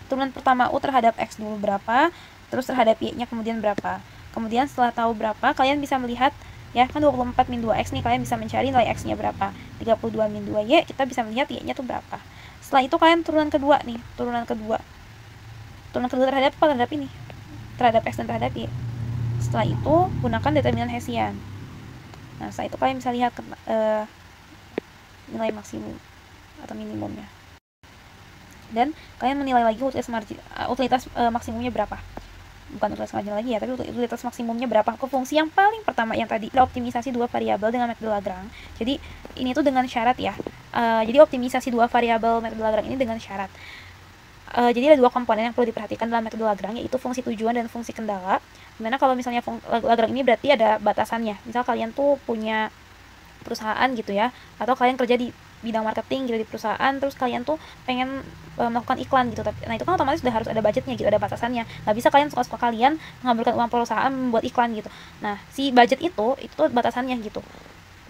Turunan pertama u terhadap x dulu berapa, terus terhadap y-nya kemudian berapa. Kemudian setelah tahu berapa, kalian bisa melihat ya, kan 24 min 2x nih, kalian bisa mencari nilai x-nya berapa. 32 min 2y, kita bisa melihat y-nya tuh berapa. Setelah itu kalian turunan kedua nih, turunan kedua. Turunan kedua terhadap apa? Terhadap ini, terhadap X dan terhadap Y. Setelah itu gunakan determinan Hessian. Nah setelah itu kalian bisa lihat nilai maksimum atau minimumnya, dan kalian menilai lagi utilitas maksimumnya berapa. Bukan utilitas marginal lagi ya, tapi utilitas maksimumnya berapa ke fungsi yang paling pertama yang tadi, optimisasi dua variabel dengan metode Lagrange. Jadi ini tuh dengan syarat ya. Jadi optimisasi dua variabel metode Lagrange ini dengan syarat. Jadi ada dua komponen yang perlu diperhatikan dalam metode Lagrange, yaitu fungsi tujuan dan fungsi kendala. Dimana kalau misalnya Lagrange ini berarti ada batasannya. Misal kalian tuh punya perusahaan gitu ya, atau kalian kerja di bidang marketing gitu di perusahaan, terus kalian tuh pengen melakukan iklan gitu, nah itu kan otomatis sudah harus ada budgetnya gitu, ada batasannya, nggak bisa kalian suka-suka kalian mengambilkan uang perusahaan membuat iklan gitu. Nah si budget itu tuh batasannya gitu.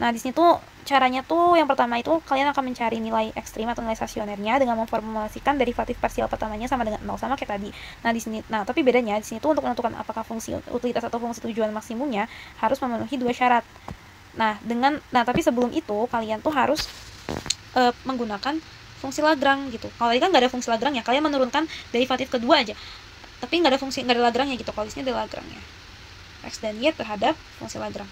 Nah di sini tuh caranya tuh yang pertama itu kalian akan mencari nilai ekstrim atau nilai stasionernya dengan memformulasikan derivatif parsial pertamanya sama dengan 0, sama kayak tadi. Nah di sini, nah tapi bedanya di sini tuh untuk menentukan apakah fungsi utilitas atau fungsi tujuan maksimumnya harus memenuhi dua syarat. Nah tapi sebelum itu kalian tuh harus menggunakan fungsi Lagrange gitu. Kalau tadi kan nggak ada fungsi Lagrange ya, kalian menurunkan derivatif kedua aja, tapi nggak ada Lagrange gitu. Kalau di sini ada Lagrange ya, X dan Y terhadap fungsi Lagrange.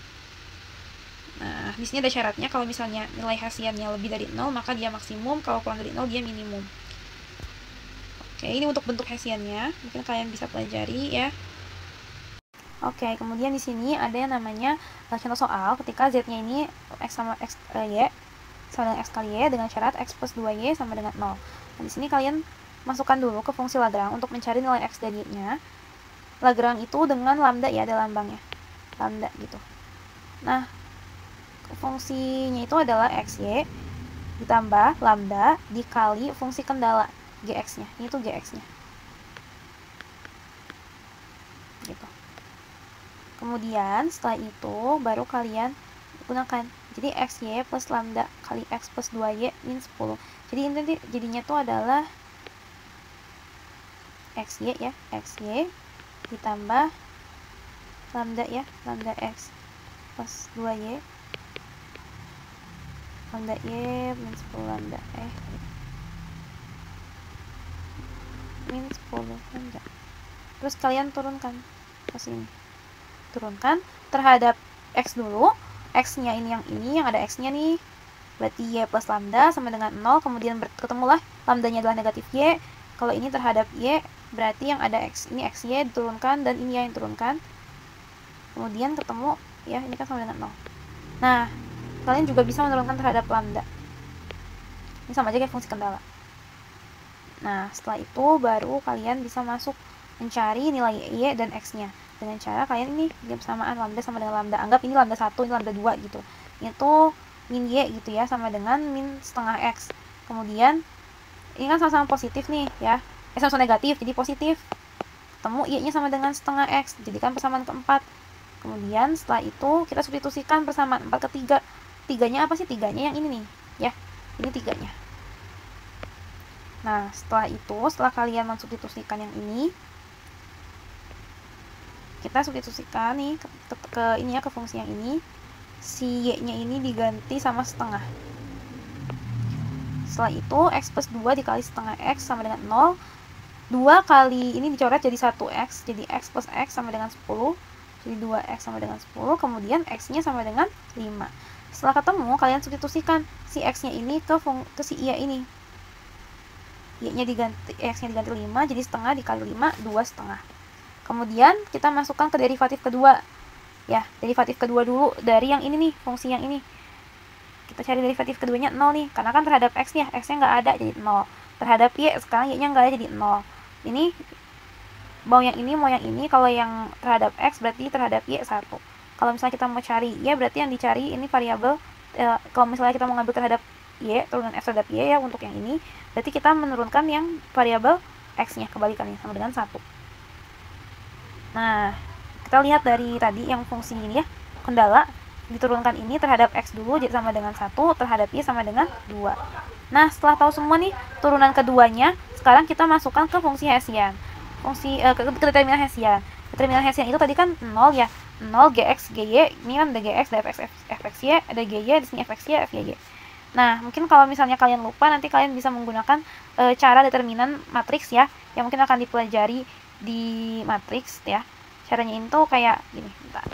Nah di sini ada syaratnya, kalau misalnya nilai Hessiannya lebih dari 0 maka dia maksimum, kalau kurang dari 0 dia minimum. Oke, ini untuk bentuk Hessiannya, mungkin kalian bisa pelajari ya. Oke, kemudian di sini ada yang namanya contoh soal ketika Z-nya ini X sama X, Y sama dengan X kali Y dengan syarat X plus 2Y sama dengan 0. Nah, di sini kalian masukkan dulu ke fungsi Lagrange untuk mencari nilai X dan Y-nya. Lagrange itu dengan lambda ya, ada lambangnya. Lambda gitu. Nah, fungsinya itu adalah XY ditambah lambda dikali fungsi kendala GX-nya. Ini tuh GX-nya. Gitu. Kemudian setelah itu baru kalian gunakan. Jadi XY plus lambda kali X plus 2Y min 10. Jadi ini jadinya tuh adalah XY ya, XY ditambah lambda ya, lambda X plus 2Y lambda Y min 10 lambda min 10 lambda. Terus kalian turunkan ke sini. Turunkan terhadap X dulu. X-nya ini yang ada X-nya nih. Berarti Y plus lambda sama dengan 0. Kemudian ketemulah lambdanya adalah negatif Y. Kalau ini terhadap Y, berarti yang ada X ini XY diturunkan dan ini yang diturunkan. Kemudian ketemu ya, ini kan sama dengan 0. Nah, kalian juga bisa menurunkan terhadap lambda. Ini sama aja kayak fungsi kendala. Nah, setelah itu baru kalian bisa masuk mencari nilai Y dan X-nya. Dengan cara kalian ini dia persamaan lambda sama dengan lambda. Anggap ini lambda 1, ini lambda 2 gitu. Itu min Y gitu ya, sama dengan min setengah X. Kemudian ini kan sama-sama positif nih ya. Sama-sama negatif, jadi positif. Ketemu Y-nya sama dengan setengah X. Jadikan persamaan keempat. Kemudian setelah itu kita substitusikan persamaan 4 ke 3. Tiganya apa sih? Tiganya yang ini nih ya. Ini tiganya. Nah, setelah itu, setelah kalian mensubstitusikan yang ini, kita substitusikan nih ke ini ya, ke fungsi yang ini. Si Y-nya ini diganti sama setengah. Setelah itu X plus 2 dikali setengah X sama dengan 0. 2 kali ini dicoret jadi 1X. Jadi X plus X sama dengan 10. Jadi 2X sama dengan 10. Kemudian X-nya sama dengan 5. Setelah ketemu, kalian substitusikan si X-nya ini ke si Y ini. Y-nya diganti, X-nya diganti 5. Jadi setengah dikali 5, 2 setengah. Kemudian kita masukkan ke derivatif kedua. Ya, derivatif kedua dulu dari yang ini nih, fungsi yang ini. Kita cari derivatif keduanya 0 nih, karena kan terhadap X nya, X-nya nggak ada jadi 0. Terhadap Y, sekarang Y-nya nggak ada jadi 0. Ini mau yang ini, kalau yang terhadap X berarti terhadap Y 1. Kalau misalnya kita mau cari Y, berarti yang dicari ini variabel, kalau misalnya kita mau ngambil terhadap Y, turunan F terhadap Y ya untuk yang ini, berarti kita menurunkan yang variabel X-nya, kebalikannya, sama dengan 1. Nah, kita lihat dari tadi yang fungsi ini ya, kendala, diturunkan ini terhadap X dulu jadi sama dengan 1, terhadap Y sama dengan 2. Nah, setelah tahu semua nih turunan keduanya, sekarang kita masukkan ke fungsi Hessian. Ke determinan Hessian. Determinan Hessian itu tadi kan 0 ya. 0 GX GY, ini kan ada GX, ada FXY, ada GY, di sini FXY, FYY. Nah, mungkin kalau misalnya kalian lupa, nanti kalian bisa menggunakan cara determinan matriks ya, yang mungkin akan dipelajari di matriks ya. Caranya itu kayak gini, bentar.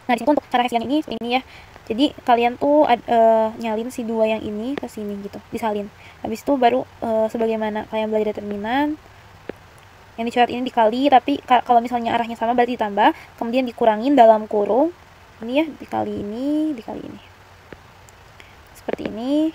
Nah, di situ untuk cara hasil yang ini ya. Jadi kalian tuh nyalin si dua yang ini ke sini gitu, disalin. Habis itu baru sebagaimana kalian belajar determinan, yang dicoret ini dikali, tapi kalau misalnya arahnya sama berarti ditambah, kemudian dikurangin dalam kurung. Ini ya, dikali ini, dikali ini. Seperti ini.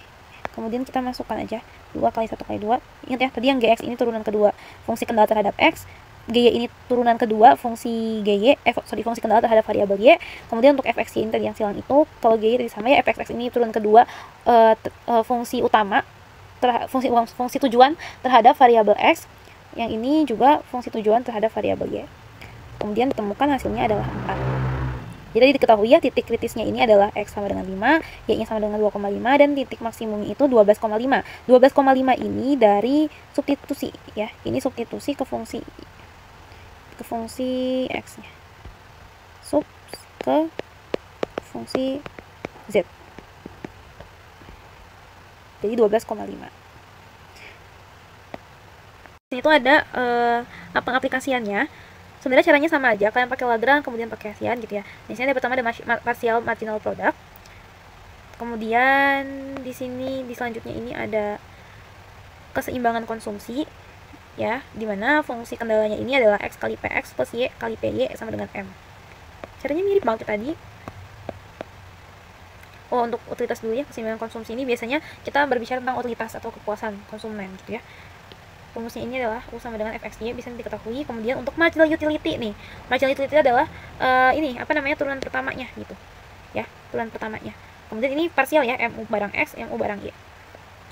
Kemudian kita masukkan aja 2 kali 1 kali 2. Ingat ya, tadi yang GX ini turunan kedua fungsi kendal terhadap X, GY ini turunan kedua fungsi GY, fungsi kendal terhadap variabel Y. Kemudian untuk fx ini tadi yang silang itu, kalau GY tadi sama ya, fxx ini turunan kedua fungsi utama, fungsi tujuan terhadap variabel X. Yang ini juga fungsi tujuan terhadap variabel Y. Kemudian ditemukan hasilnya adalah 4. Jadi diketahui ya, titik kritisnya ini adalah X sama dengan 5, Y-nya sama dengan 2,5, dan titik maksimumnya itu 12,5. 12,5 ini dari substitusi ya. Ini substitusi ke fungsi X-nya. Sub ke fungsi Z. Jadi 12,5. Ini tuh ada pengaplikasiannya. Sebenarnya caranya sama aja, kalian pakai Lagrange kemudian pakai Hessian gitu ya. Di sini ada pertama ada partial marginal product. Kemudian di sini di selanjutnya ini ada keseimbangan konsumsi ya, dimana fungsi kendalanya ini adalah X kali PX plus Y kali PY sama dengan M. Caranya mirip banget tadi. Oh, untuk utilitas dulu ya, keseimbangan konsumsi ini biasanya kita berbicara tentang utilitas atau kepuasan konsumen gitu ya. Rumusnya ini adalah U sama dengan fxy, bisa diketahui. Kemudian untuk marginal utility nih, marginal utility adalah ini apa namanya, turunan pertamanya gitu ya, turunan pertamanya. Kemudian ini parsial ya, mu barang x, mu barang y.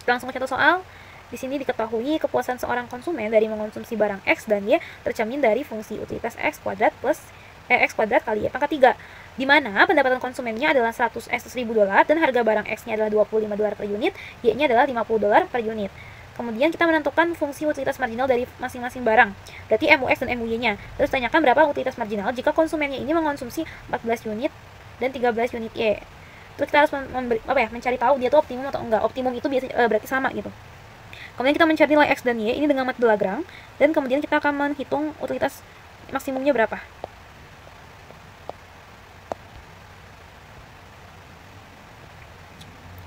Langsung ke contoh soal. Di sini diketahui kepuasan seorang konsumen dari mengonsumsi barang x dan y tercermin dari fungsi utilitas x kuadrat plus x kuadrat kali y pangkat 3, di mana pendapatan konsumennya adalah $100.000 dan harga barang x-nya adalah $25 per unit, y-nya adalah $50 per unit. Kemudian kita menentukan fungsi utilitas marginal dari masing-masing barang. Berarti MUX dan MUY-nya. Terus tanyakan berapa utilitas marginal jika konsumennya ini mengonsumsi 14 unit dan 13 unit Y. Terus kita harus mencari tahu dia tuh optimum atau enggak. Optimum itu berarti sama gitu. Kemudian kita mencari nilai X dan Y ini dengan metode Lagrange, dan kemudian kita akan menghitung utilitas maksimumnya berapa.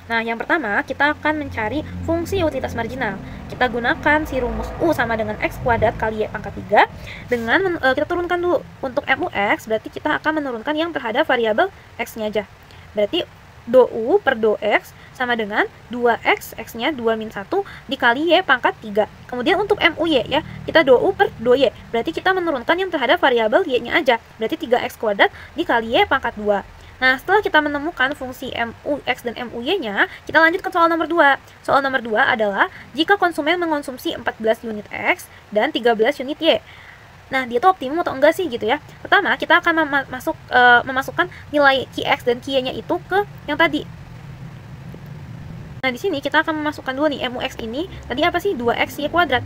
Nah, yang pertama kita akan mencari fungsi utilitas marginal. Kita gunakan si rumus U sama dengan X kuadrat kali Y pangkat 3 dengan kita turunkan dulu. Untuk MUX berarti kita akan menurunkan yang terhadap variabel X-nya aja. Berarti do U per do X sama dengan 2X, X-nya 2 min 1 dikali Y pangkat 3. Kemudian untuk MUY ya, kita do U per do Y. Berarti kita menurunkan yang terhadap variabel Y-nya aja. Berarti 3X kuadrat dikali Y pangkat 2. Nah, setelah kita menemukan fungsi MUX dan MUY-nya, kita lanjut ke soal nomor 2. Soal nomor 2 adalah jika konsumen mengonsumsi 14 unit X dan 13 unit Y. Nah, dia tuh optimum atau enggak sih gitu ya. Pertama, kita akan memasukkan nilai QX dan QY-nya itu ke yang tadi. Nah, di sini kita akan memasukkan dulu nih MUX ini. Tadi apa sih? 2XY kuadrat.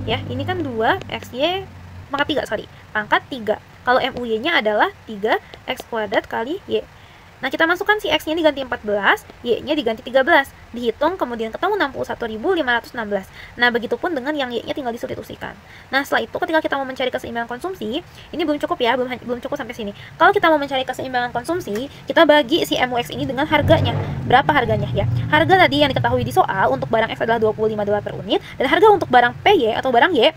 Ya, ini kan 2XY pangkat 3, pangkat 3. Kalau MUY-nya adalah 3X kuadrat kali Y. Nah, kita masukkan si X-nya diganti 14, Y-nya diganti 13. Dihitung, kemudian ketemu 61.516. Nah, begitupun dengan yang Y-nya tinggal disubstitusikan. Nah, setelah itu ketika kita mau mencari keseimbangan konsumsi, ini belum cukup ya, belum cukup sampai sini. Kalau kita mau mencari keseimbangan konsumsi, kita bagi si MUX ini dengan harganya. Berapa harganya ya? Harga tadi yang diketahui di soal untuk barang X adalah $25 per unit, dan harga untuk barang PY atau barang Y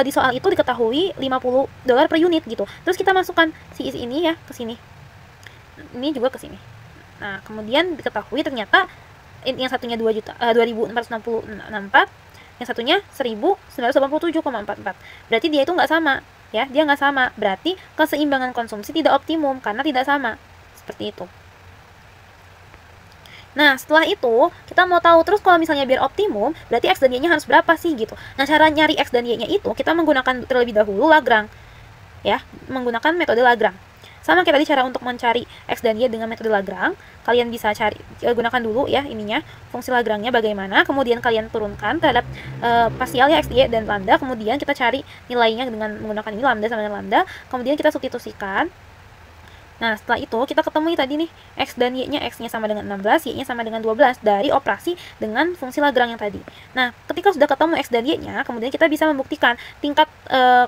di soal itu diketahui $50 per unit gitu. Terus kita masukkan si ini ya ke sini. Ini juga ke sini. Nah, kemudian diketahui ternyata yang satunya 2.464, yang satunya 1.987,44. Berarti dia itu nggak sama, ya. Dia nggak sama. Berarti keseimbangan konsumsi tidak optimum karena tidak sama. Seperti itu. Nah, setelah itu, kita mau tahu terus kalau misalnya biar optimum, berarti X dan Y-nya harus berapa sih gitu. Nah, cara nyari X dan Y-nya itu, kita menggunakan terlebih dahulu Lagrange. Ya, menggunakan metode Lagrange. Sama kayak tadi cara untuk mencari X dan Y dengan metode Lagrange, kalian bisa gunakan dulu ya ininya, fungsi Lagrange-nya bagaimana, kemudian kalian turunkan terhadap pasial ya X, Y, dan lambda, kemudian kita cari nilainya dengan menggunakan ini lambda sama dengan lambda, kemudian kita substitusikan. Nah, setelah itu kita ketemu tadi nih, X dan Y-nya, X-nya sama dengan 16, Y-nya sama dengan 12 dari operasi dengan fungsi Lagrange yang tadi. Nah, ketika sudah ketemu X dan Y-nya, kemudian kita bisa membuktikan tingkat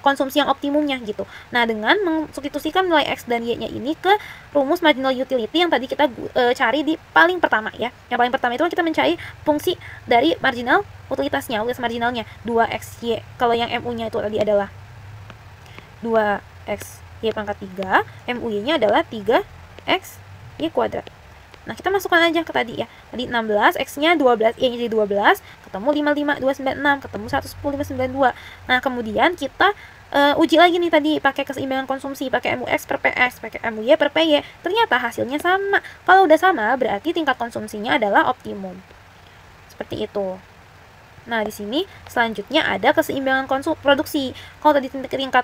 konsumsi yang optimumnya gitu. Nah, dengan mensubstitusikan nilai X dan Y-nya ini ke rumus marginal utility yang tadi kita cari di paling pertama ya. Yang paling pertama itu kita mencari fungsi dari marginal utilitasnya, utilitas marginalnya, 2XY. Kalau yang MU-nya itu tadi adalah 2X Y pangkat 3, MUY-nya adalah 3X Y kuadrat. Nah, kita masukkan aja ke tadi ya. Tadi 16, X-nya 12, Y-nya jadi 12, ketemu 55296, ketemu 110,592. Nah, kemudian kita uji lagi nih tadi pakai keseimbangan konsumsi, pakai MUX per PX, pakai MUY per PY. Ternyata hasilnya sama. Kalau udah sama, berarti tingkat konsumsinya adalah optimum. Seperti itu. Nah, di sini selanjutnya ada keseimbangan produksi. Kalau tadi tingkat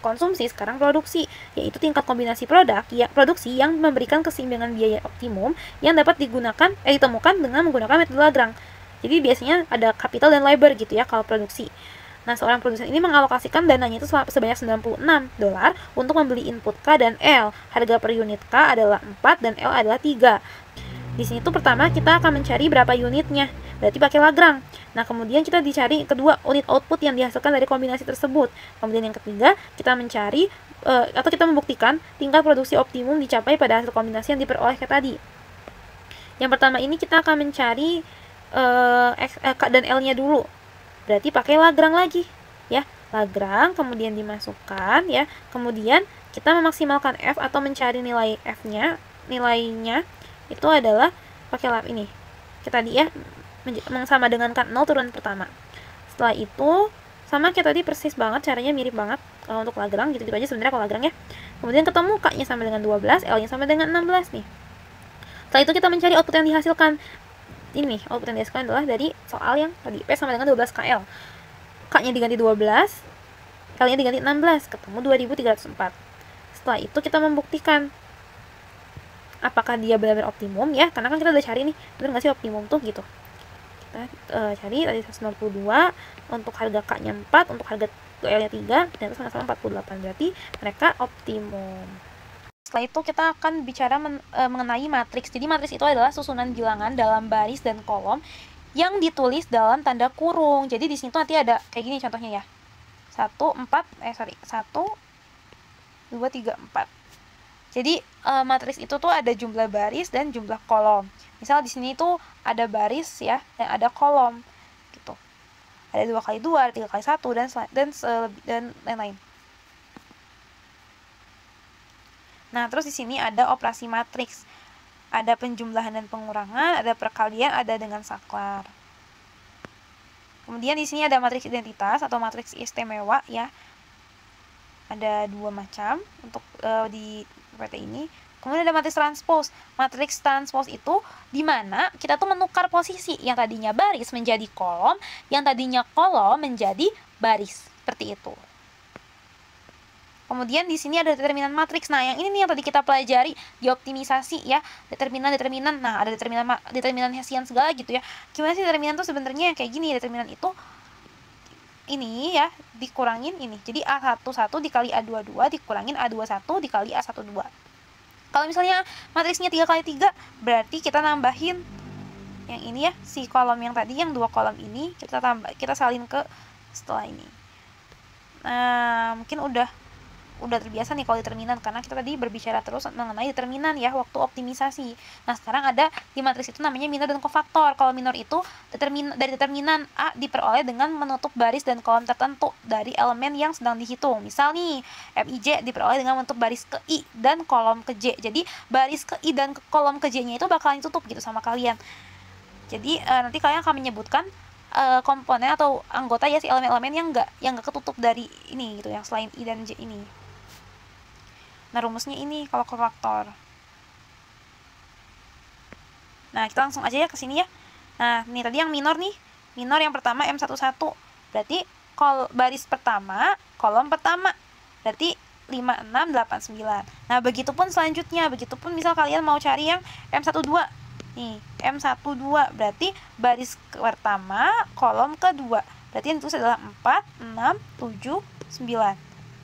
konsumsi, sekarang produksi, yaitu tingkat kombinasi produksi yang memberikan keseimbangan biaya optimum yang dapat ditemukan dengan menggunakan metode Lagrange. Jadi biasanya ada capital dan labor gitu ya kalau produksi. Nah, seorang produsen ini mengalokasikan dananya itu sebanyak $96 untuk membeli input K dan L. Harga per unit K adalah 4 dan L adalah 3. Di sini tuh pertama kita akan mencari berapa unitnya, berarti pakai Lagrange. Nah, kemudian kita dicari kedua unit output yang dihasilkan dari kombinasi tersebut. Kemudian yang ketiga, kita mencari atau kita membuktikan tingkat produksi optimum dicapai pada hasil kombinasi yang diperoleh kayak tadi. Yang pertama ini kita akan mencari K dan L-nya dulu. Berarti pakai Lagrange lagi, ya. Lagrange kemudian dimasukkan ya. Kemudian kita memaksimalkan F atau mencari nilai F-nya, nilainya itu adalah pakai lab ini. Kita tadi ya sama dengan kan 0 turunan pertama. Setelah itu sama kayak tadi persis banget, caranya mirip banget kalau untuk Lagrange, gitu-gitu aja sebenarnya kalau Lagrange ya. Kemudian ketemu K-nya sama dengan 12, L-nya sama dengan 16 nih. Setelah itu kita mencari output yang dihasilkan. Ini nih, output yang dihasilkan adalah dari soal yang tadi P sama dengan 12 KL. K-nya diganti 12, L-nya diganti 16, ketemu 2304. Setelah itu kita membuktikan apakah dia benar-benar optimum ya, karena kan kita udah cari nih benar nggak sih optimum tuh gitu. Kita cari tadi 192, untuk harga K-nya 4, untuk harga L-nya 3, ternyata sama-sama 48, berarti mereka optimum. Setelah itu kita akan bicara mengenai matriks. Jadi matriks itu adalah susunan bilangan dalam baris dan kolom yang ditulis dalam tanda kurung. Jadi di sini tuh nanti ada kayak gini contohnya ya. 1, 2, 3, 4. Jadi matriks itu tuh ada jumlah baris dan jumlah kolom. Misal di sini tuh ada baris ya dan ada kolom gitu. Ada 2 kali 2, 3 kali 1 dan lain-lain. Nah, terus di sini ada operasi matriks. Ada penjumlahan dan pengurangan, ada perkalian, ada dengan saklar. Kemudian di sini ada matriks identitas atau matriks istimewa ya. Ada 2 macam untuk di PT ini. Kemudian ada matriks transpose. Matriks transpose itu di mana kita tuh menukar posisi yang tadinya baris menjadi kolom, yang tadinya kolom menjadi baris. Seperti itu. Kemudian di sini ada determinan matriks. Nah, yang ini nih yang tadi kita pelajari di optimisasi ya. Determinan. Nah, ada determinan Hessian segala gitu ya. Gimana sih determinan tuh sebenarnya kayak gini? Determinan itu ini ya dikurangin ini. Jadi A11 dikali A22 dikurangin A21 dikali A12. Kalau misalnya matriksnya 3 kali 3, berarti kita nambahin yang ini ya, si kolom yang tadi, yang 2 kolom ini kita salin ke setelah ini. Nah, mungkin udah terbiasa nih kalau determinan, karena kita tadi berbicara terus mengenai determinan ya waktu optimisasi. Nah, sekarang ada di matriks itu namanya minor dan kofaktor. Kalau minor itu dari determinan A diperoleh dengan menutup baris dan kolom tertentu dari elemen yang sedang dihitung. Misal nih, Mij diperoleh dengan menutup baris ke I dan kolom ke J. Jadi baris ke I dan kolom ke J-nya itu bakalan ditutup gitu sama kalian. Jadi nanti kalian akan menyebutkan komponen atau anggota ya si elemen-elemen yang enggak ketutup dari ini gitu, yang selain I dan J ini. Nah, rumusnya ini kalau kofaktor. Nah, kita langsung aja ya ke sini ya. Nah, ini tadi yang minor nih. Minor yang pertama M11. Berarti baris pertama, kolom pertama. Berarti 5, 6, 8, 9. Nah, begitupun selanjutnya. Begitupun misal kalian mau cari yang M12. Nih, M12 berarti baris pertama, kolom kedua. Berarti yang ditulis adalah 4, 6, 7, 9.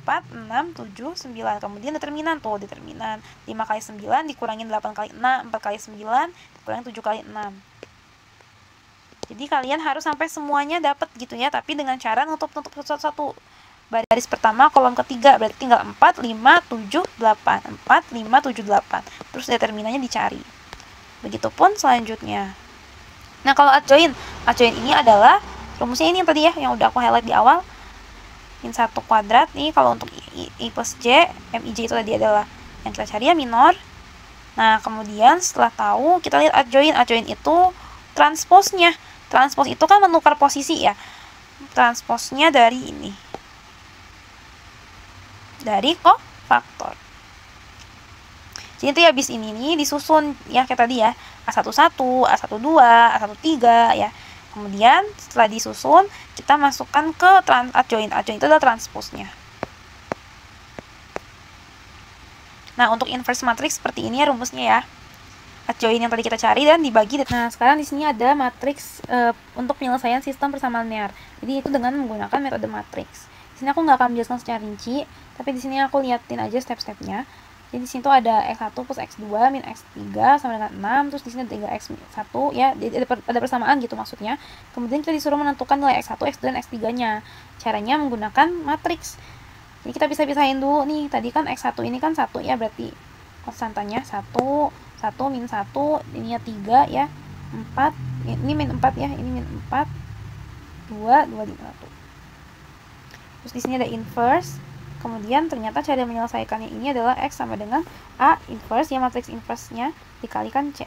4, 6, 7, 9. Kemudian determinan tuh, determinan 5 kali 9 dikurangin 8 kali 6, 4 kali 9 dikurangin 7 kali 6. Jadi kalian harus sampai semuanya dapat gitu ya, tapi dengan cara nutup satu-satu. Baris pertama, kolom ketiga, berarti tinggal 4, 5, 7, 8. 4, 5, 7, 8. Terus determinannya dicari. Begitupun selanjutnya. Nah, kalau adjoin ini adalah rumusnya ini yang tadi ya, yang udah aku highlight di awal. Min 1 kuadrat nih, kalau untuk I plus J, MIJ itu tadi adalah yang kita cari ya, minor. Nah, kemudian setelah tahu, kita lihat adjoin. Adjoin itu transposnya. Transpos itu kan menukar posisi ya. Transposnya dari ini. Dari kofaktor. Jadi itu ya habis ini nih disusun ya kayak tadi ya. A11, A12, A13 ya. Kemudian setelah disusun, kita masukkan ke adjoin. Adjoin itu adalah transposnya. Nah, untuk inverse matrix seperti ini ya rumusnya ya. Adjoin yang tadi kita cari dan dibagi. Nah, sekarang di sini ada matriks untuk penyelesaian sistem persamaan linear. Jadi itu dengan menggunakan metode matriks. Di sini aku nggak akan menjelaskan secara rinci, tapi di sini aku liatin aja step-stepnya. Jadi di sini tuh ada x1 plus x2 min x3 sama dengan 6, terus di sini ada 3x1 ya, ada persamaan gitu maksudnya. Kemudian kita disuruh menentukan nilai x1, x2 dan x3-nya. Caranya menggunakan matriks. Jadi kita bisa pisahin dulu nih. Tadi kan x1 ini kan 1 ya, berarti konstantanya 1 min 1, ini ya 3 ya, 4, ini min 4 ya, ini min 4, 2, 2 di 1. Terus di sini ada inverse. Kemudian ternyata cara menyelesaikannya ini adalah X sama dengan A inverse, ya matriks inverse-nya dikalikan C.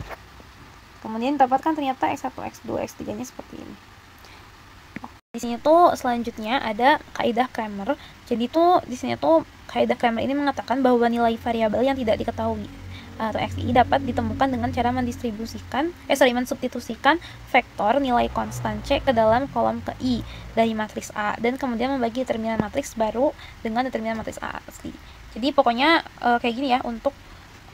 Kemudian dapatkan ternyata X1, X2, X3-nya seperti ini. Di sini tuh selanjutnya ada kaidah Cramer. Jadi tuh di sini tuh kaidah Cramer ini mengatakan bahwa nilai variabel yang tidak diketahui atau XI dapat ditemukan dengan cara mensubstitusikan vektor nilai konstan C ke dalam kolom ke I dari matriks A dan kemudian membagi determinan matriks baru dengan determinan matriks A asli. Jadi pokoknya kayak gini ya untuk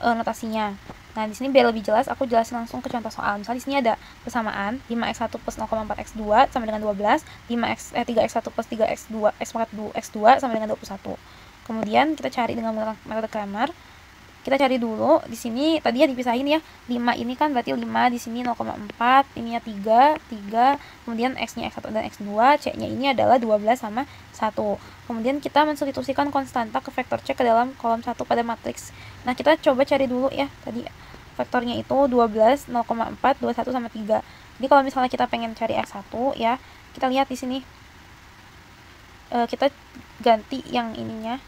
notasinya. Nah, di sini biar lebih jelas aku jelasin langsung ke contoh soal. Misalnya di sini ada persamaan 5x1 plus 0,4x2 sama dengan 12, 3x1 plus 3x2 x2 sama dengan 21. Kemudian kita cari dengan metode Cramer. Kita cari dulu di sini tadi ya dipisahin ya. 5 ini kan berarti 5 di sini 0,4, ininya 3, kemudian x-nya x1 dan x2, c-nya ini adalah 12 sama 1. Kemudian kita mensubstitusikan konstanta ke vektor c ke dalam kolom 1 pada matriks. Nah, kita coba cari dulu ya. Tadi vektornya itu 12, 0,4, 21 sama 3. Jadi kalau misalnya kita pengen cari x1 ya, kita lihat di sini. Kita ganti yang ininya.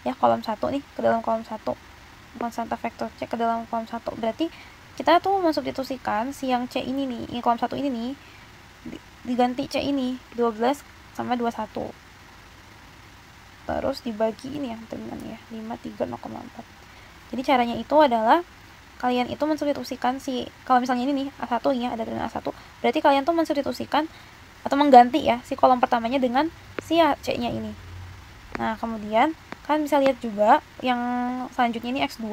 Ya, kolom 1 nih ke dalam kolom 1, konstanta vektor C ke dalam kolom 1. Berarti kita tuh mensubstitusikan si yang C ini nih, ini kolom 1 ini nih diganti C ini 12 sama 21. Terus dibagi ini yang terminalnya 5, 3, 0,4. Jadi caranya itu adalah kalian itu mensubstitusikan si, kalau misalnya ini nih A1 ya, ada terminal A1, berarti kalian tuh mensubstitusikan atau mengganti ya si kolom pertamanya dengan si C-nya ini. Nah, kemudian kan bisa lihat juga yang selanjutnya ini X2.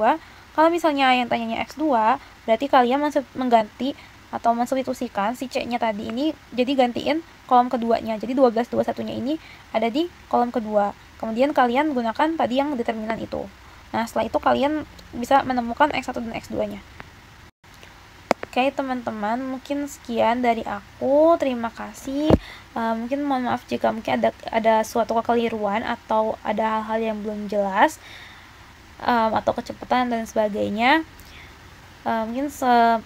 Kalau misalnya yang tanyanya X2, berarti kalian mengganti atau mensubstitusikan si C-nya tadi ini jadi gantiin kolom keduanya. Jadi 12, 21-nya ini ada di kolom kedua. Kemudian kalian gunakan tadi yang determinan itu. Nah, setelah itu kalian bisa menemukan X1 dan X2-nya. Oke teman-teman, mungkin sekian dari aku. Terima kasih. Mungkin mohon maaf jika mungkin ada suatu kekeliruan atau ada hal-hal yang belum jelas atau kecepatan dan sebagainya. Mungkin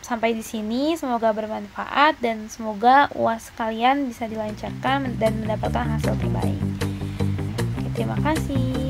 sampai di sini. Semoga bermanfaat dan semoga UAS kalian bisa dilancarkan dan mendapatkan hasil terbaik. Oke, terima kasih.